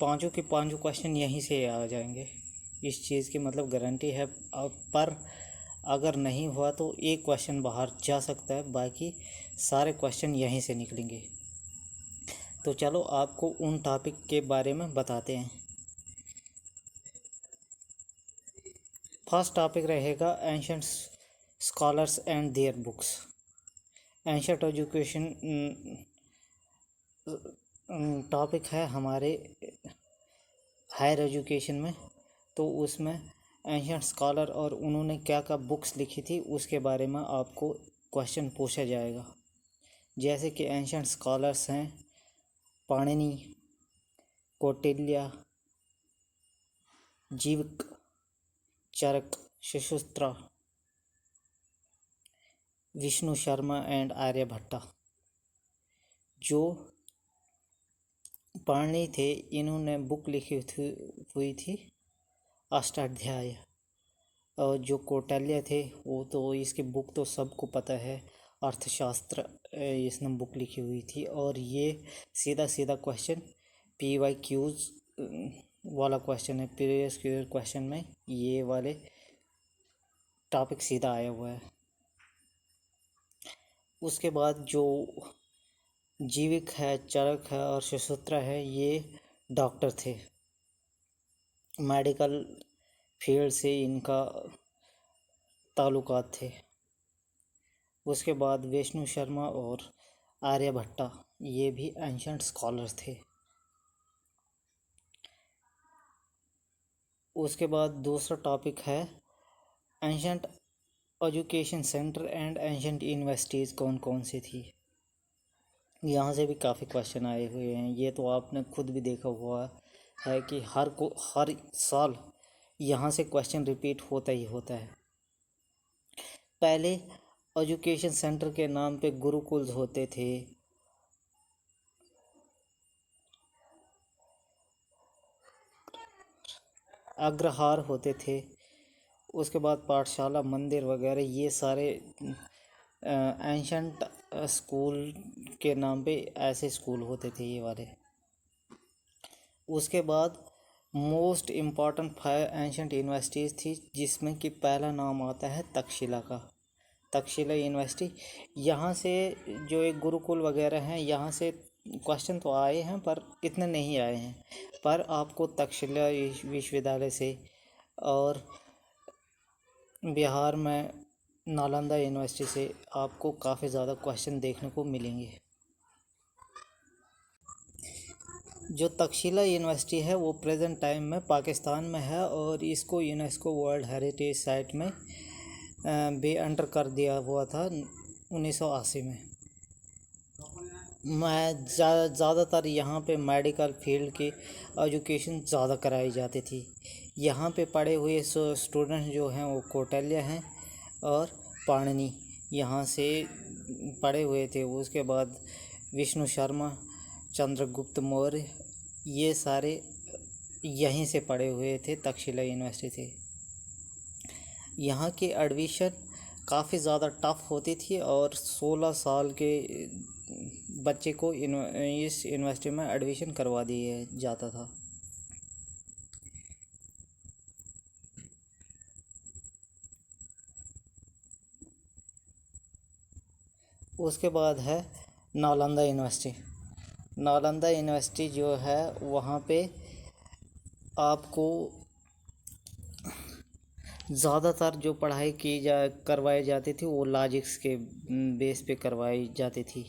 Speaker 1: पांचों के पांचों क्वेश्चन यहीं से आ जाएंगे, इस चीज़ की मतलब गारंटी है। पर अगर नहीं हुआ तो एक क्वेश्चन बाहर जा सकता है, बाकी सारे क्वेश्चन यहीं से निकलेंगे। तो चलो आपको उन टॉपिक के बारे में बताते हैं। फर्स्ट टॉपिक रहेगा ancient scholars and their books. Ancient education topic है हमारे हायर एजुकेशन में। तो उसमें एंशंट स्कॉलर और उन्होंने क्या क्या बुक्स लिखी थी उसके बारे में आपको क्वेश्चन पूछा जाएगा। जैसे कि एंशंट स्कॉलर्स हैं पाणिनि, कौटिल्य, जीविक, चरक, सुश्रुता, विष्णु शर्मा एंड आर्यभट्टा। जो पाणिनि थे इन्होंने बुक लिखी हुई थी अष्टाध्याय। और जो कौटिल्य थे वो तो इसकी बुक तो सबको पता है, अर्थशास्त्र, इसने बुक लिखी हुई थी। और ये सीधा सीधा क्वेश्चन PYQs वाला क्वेश्चन है, प्रीवियस ईयर क्वेश्चन में ये वाले टॉपिक सीधा आया हुआ है। उसके बाद जो जीविक है, चरक है और सुश्रुता है, ये डॉक्टर थे, मेडिकल फील्ड से इनका ताल्लुकात थे। उसके बाद विष्णु शर्मा और आर्यभट्टा ये भी एंशंट स्कॉलर थे। उसके बाद दूसरा टॉपिक है ancient education centre and ancient universities कौन कौन सी थी। यहाँ से भी काफ़ी क्वेश्चन आए हुए हैं। ये तो आपने खुद भी देखा हुआ है कि हर साल यहाँ से क्वेश्चन रिपीट होता ही होता है। पहले एजुकेशन सेंटर के नाम पे गुरुकुल होते थे, अग्रहार होते थे। उसके बाद पाठशाला, मंदिर वगैरह ये सारे एंशंट स्कूल के नाम पे ऐसे स्कूल होते थे ये वाले। उसके बाद मोस्ट इम्पॉर्टेंट 5 एंशंट यूनिवर्सिटीज़ थी, जिसमें कि पहला नाम आता है तक्षशिला का। तक्षशिला यूनिवर्सिटी। यहाँ से जो एक गुरुकुल वगैरह हैं, यहाँ से क्वेश्चन तो आए हैं पर इतने नहीं आए हैं। पर आपको तक्षशिला विश्वविद्यालय से और बिहार में नालंदा यूनिवर्सिटी से आपको काफ़ी ज़्यादा क्वेश्चन देखने को मिलेंगे। जो तक्षशिला यूनिवर्सिटी है वो प्रेजेंट टाइम में पाकिस्तान में है और इसको यूनेस्को वर्ल्ड हेरिटेज साइट में भी एंटर कर दिया हुआ था 1980 में। मैं ज़्यादातर यहाँ पे मेडिकल फील्ड की एजुकेशन ज़्यादा कराई जाती थी। यहाँ पे पढ़े हुए स्टूडेंट्स जो हैं वो कौटिल्य हैं और पाणिनि यहाँ से पढ़े हुए थे। उसके बाद विष्णु शर्मा, चंद्रगुप्त मौर्य, ये सारे यहीं से पढ़े हुए थे, तक्षशिला यूनिवर्सिटी से। यहाँ की एडमिशन काफ़ी ज़्यादा टफ होती थी और 16 साल के बच्चे को इस यूनिवर्सिटी में एडमिशन करवा दिया जाता था। उसके बाद है नालंदा यूनिवर्सिटी। नालंदा यूनिवर्सिटी जो है वहाँ पे आपको ज़्यादातर जो पढ़ाई करवाई जाती थी वो लॉजिक्स के बेस पे करवाई जाती थी।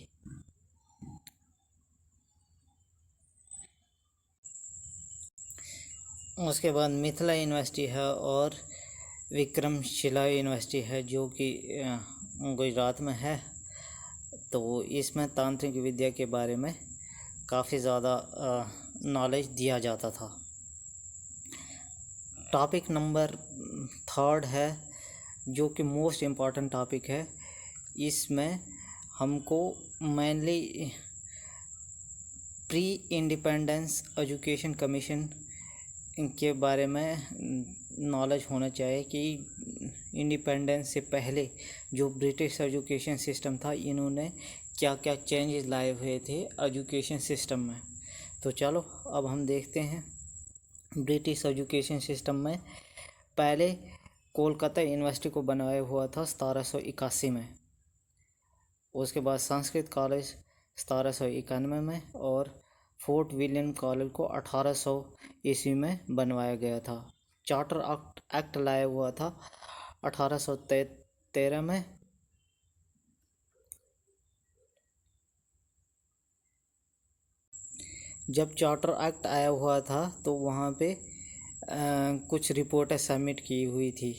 Speaker 1: उसके बाद मिथिला यूनिवर्सिटी है और विक्रमशिला यूनिवर्सिटी है जो कि गुजरात में है। तो इसमें तांत्रिक विद्या के बारे में काफ़ी ज़्यादा नॉलेज दिया जाता था। टॉपिक नंबर 3 है जो कि मोस्ट इम्पॉर्टेंट टॉपिक है। इसमें हमको mainly pre independence education commission के बारे में नॉलेज होना चाहिए कि इंडिपेंडेंस से पहले जो ब्रिटिश एजुकेशन सिस्टम था, इन्होंने क्या क्या चेंजेस लाए हुए थे एजुकेशन सिस्टम में। तो चलो अब हम देखते हैं। ब्रिटिश एजुकेशन सिस्टम में पहले कोलकाता यूनिवर्सिटी को बनाया हुआ था 1781 में। उसके बाद संस्कृत कॉलेज 1791 में और फोर्ट विलियम कॉलेज को 1800 ईस्वी में बनवाया गया था। चार्टर एक्ट लाया हुआ था 1813 में। जब चार्टर एक्ट आया हुआ था तो वहाँ पे कुछ रिपोर्टें सबमिट की हुई थी।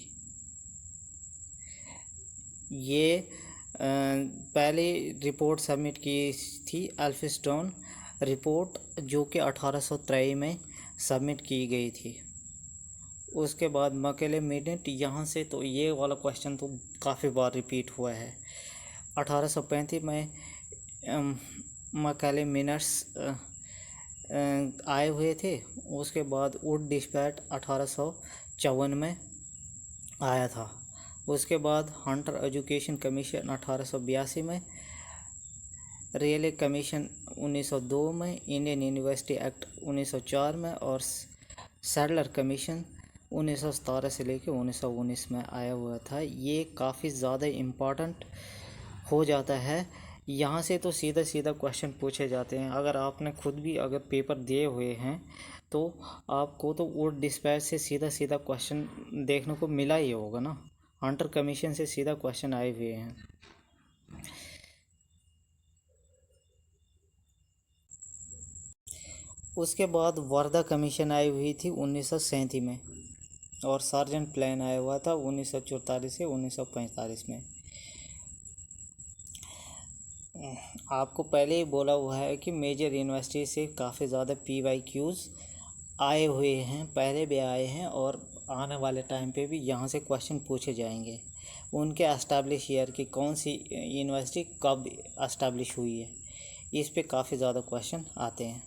Speaker 1: ये पहले रिपोर्ट सबमिट की थी एल्फिंस्टन रिपोर्ट, जो कि 1803 में सबमिट की गई थी। उसके बाद मकेले मिनेट, यहाँ से तो ये वाला क्वेश्चन तो काफ़ी बार रिपीट हुआ है। 1835 में मकेले मिनट्स आए हुए थे। उसके बाद वुड डिस्पैच 1854 में आया था। उसके बाद हंटर एजुकेशन कमीशन 1882 में, रेले कमीशन 1902 में, इंडियन यूनिवर्सिटी एक्ट 1904 में और सैडलर कमीशन 1917 से लेकर 1919 में आया हुआ था। ये काफ़ी ज़्यादा इम्पॉर्टेंट हो जाता है। यहाँ से तो सीधा सीधा क्वेश्चन पूछे जाते हैं। अगर आपने खुद भी अगर पेपर दिए हुए हैं तो आपको तो वुड डिस्पैच से सीधा सीधा क्वेश्चन देखने को मिला ही होगा ना। हंटर कमीशन से सीधा क्वेश्चन आए हुए हैं। उसके बाद वर्धा कमीशन आई हुई थी 1937 में और सार्जेंट प्लान आया हुआ था 1944 से 1945 में। आपको पहले ही बोला हुआ है कि मेजर यूनिवर्सिटी से काफ़ी ज़्यादा PYQs आए हुए हैं, पहले भी आए हैं और आने वाले टाइम पे भी यहाँ से क्वेश्चन पूछे जाएंगे। उनके एस्टैब्लिश ईयर की कौन सी यूनिवर्सिटी कब एस्टैब्लिश हुई है, इस पे काफ़ी ज़्यादा क्वेश्चन आते हैं।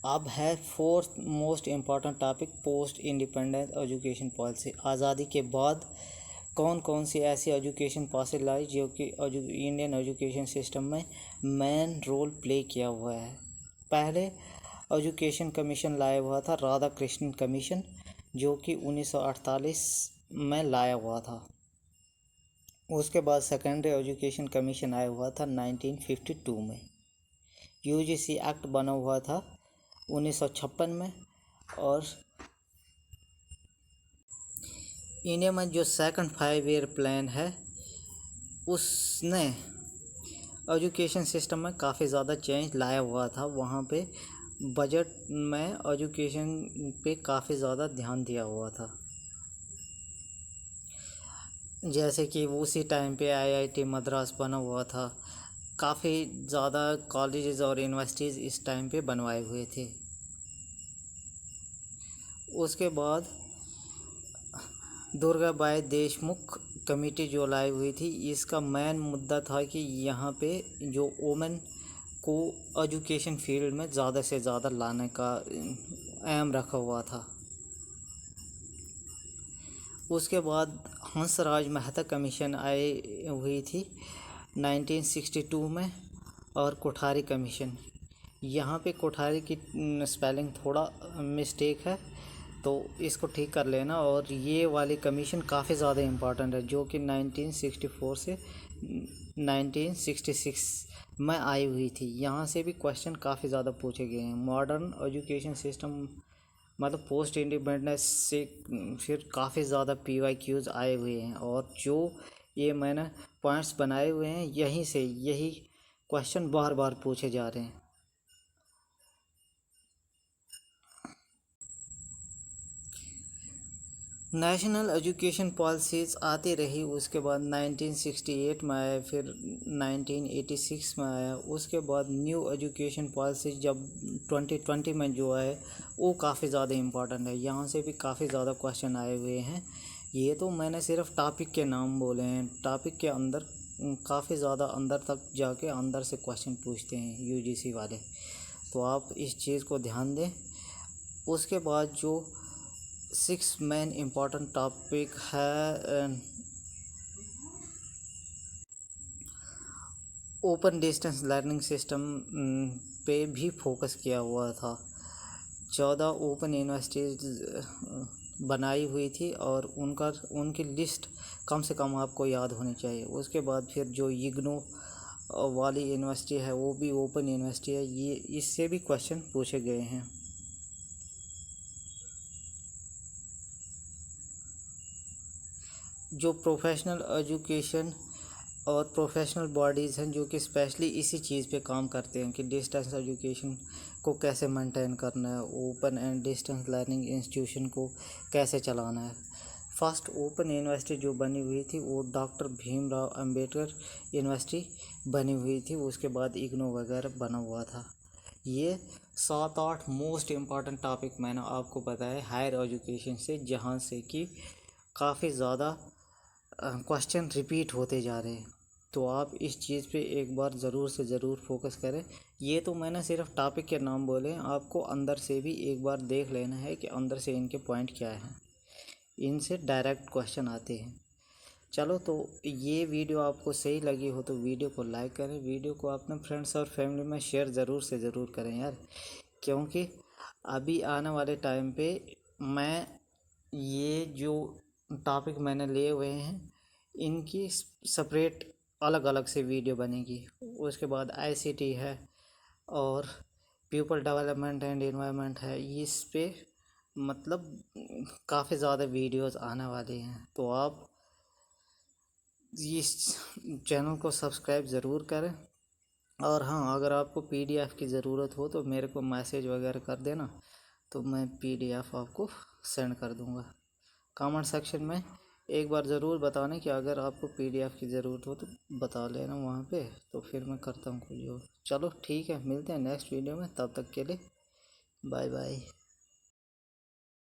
Speaker 1: अब है 4th most important topic, post independence education policy. आज़ादी के बाद कौन कौन सी ऐसी एजुकेशन पॉलिसी लाई जो कि इंडियन एजुकेशन सिस्टम में मेन रोल प्ले किया हुआ है। पहले एजुकेशन कमीशन लाया हुआ था राधा कृष्णन कमीशन, जो कि 1948 में लाया हुआ था। उसके बाद सेकेंडरी एजुकेशन कमीशन आया हुआ था 1952 में। यूजीसी एक्ट बना हुआ था 1956 में। और इंडिया में जो सेकंड 5 ईयर प्लान है उसने एजुकेशन सिस्टम में काफ़ी ज़्यादा चेंज लाया हुआ था। वहाँ पे बजट में एजुकेशन पे काफ़ी ज़्यादा ध्यान दिया हुआ था। जैसे कि उसी टाइम पे आईआईटी मद्रास बना हुआ था। काफ़ी ज़्यादा कॉलेजेस और यूनिवर्सिटीज़ इस टाइम पे बनवाए हुए थे। उसके बाद दुर्गाबाई देशमुख कमेटी जो लाई हुई थी, इसका मेन मुद्दा था कि यहाँ पे जो वुमेन को एजुकेशन फील्ड में ज़्यादा से ज़्यादा लाने का एम रखा हुआ था। उसके बाद हंसराज मेहता कमीशन आई हुई थी 1962 में। और कोठारी कमीशन, यहाँ पे कोठारी की स्पेलिंग थोड़ा मिस्टेक है, तो इसको ठीक कर लेना। और ये वाली कमीशन काफ़ी ज़्यादा इम्पॉर्टेंट है, जो कि 1964 से 1966 में आई हुई थी। यहाँ से भी क्वेश्चन काफ़ी ज़्यादा पूछे गए हैं। मॉडर्न एजुकेशन सिस्टम मतलब पोस्ट इंडिपेंडेंस से फिर काफ़ी ज़्यादा PYQs आए हुए हैं। और जो ये मैंने पॉइंट्स बनाए हुए हैं, यहीं से यही क्वेश्चन बार बार पूछे जा रहे हैं। नेशनल एजुकेशन पॉलिसीज़ आती रही। उसके बाद 1968 में आया, फिर 1986 में आया। उसके बाद न्यू एजुकेशन पॉलिसी जब 2020 में जो है वो काफ़ी ज़्यादा इम्पॉर्टेंट है। यहाँ से भी काफ़ी ज़्यादा क्वेश्चन आए हुए हैं। ये तो मैंने सिर्फ टॉपिक के नाम बोले हैं। टॉपिक के अंदर काफ़ी ज़्यादा अंदर तक जाके अंदर से क्वेश्चन पूछते हैं UGC वाले, तो आप इस चीज़ को ध्यान दें। उसके बाद जो 6 मेन इम्पॉर्टेंट टॉपिक है, ओपन डिस्टेंस लर्निंग सिस्टम पे भी फोकस किया हुआ था। 14 ओपन यूनिवर्सिटीज़ बनाई हुई थी और उनकी लिस्ट कम से कम आपको याद होनी चाहिए। उसके बाद फिर जो इग्नू वाली यूनिवर्सिटी है वो भी ओपन यूनिवर्सिटी है। ये इससे भी क्वेश्चन पूछे गए हैं। जो प्रोफेशनल एजुकेशन और प्रोफेशनल बॉडीज़ हैं जो कि स्पेशली इसी चीज़ पे काम करते हैं कि डिस्टेंस एजुकेशन को कैसे मेंटेन करना है, open and distance learning institution को कैसे चलाना है। फर्स्ट ओपन यूनिवर्सिटी जो बनी हुई थी वो डॉक्टर भीमराव अंबेडकर यूनिवर्सिटी बनी हुई थी। उसके बाद इग्नू वगैरह बना हुआ था। ये 7-8 मोस्ट इम्पॉर्टेंट टॉपिक मैंने आपको बताया हायर एजुकेशन से, जहाँ से कि काफ़ी ज़्यादा क्वेश्चन रिपीट होते जा रहे हैं। तो आप इस चीज़ पे एक बार ज़रूर से ज़रूर फोकस करें। ये तो मैंने सिर्फ टॉपिक के नाम बोले हैं, आपको अंदर से भी एक बार देख लेना है कि अंदर से इनके पॉइंट क्या हैं। इनसे डायरेक्ट क्वेश्चन आते हैं। चलो, तो ये वीडियो आपको सही लगी हो तो वीडियो को लाइक करें, वीडियो को अपने फ्रेंड्स और फैमिली में शेयर ज़रूर से ज़रूर करें यार, क्योंकि अभी आने वाले टाइम पे मैं ये जो टॉपिक मैंने लिए हुए हैं इनकी सेपरेट अलग अलग से वीडियो बनेगी। उसके बाद ICT है और पीपल डेवलपमेंट एंड एनवायरनमेंट है, इस पे मतलब काफ़ी ज़्यादा वीडियोस आने वाले हैं। तो आप इस चैनल को सब्सक्राइब ज़रूर करें। और हाँ, अगर आपको PDF की ज़रूरत हो तो मेरे को मैसेज वगैरह कर देना, तो मैं PDF आपको सेंड कर दूँगा। कमेंट सेक्शन में एक बार ज़रूर बताने कि अगर आपको PDF की ज़रूरत हो तो बता लेना वहाँ पे, तो फिर मैं करता हूँ कोई और। चलो ठीक है, मिलते हैं नेक्स्ट वीडियो में, तब तक के लिए बाय बाय।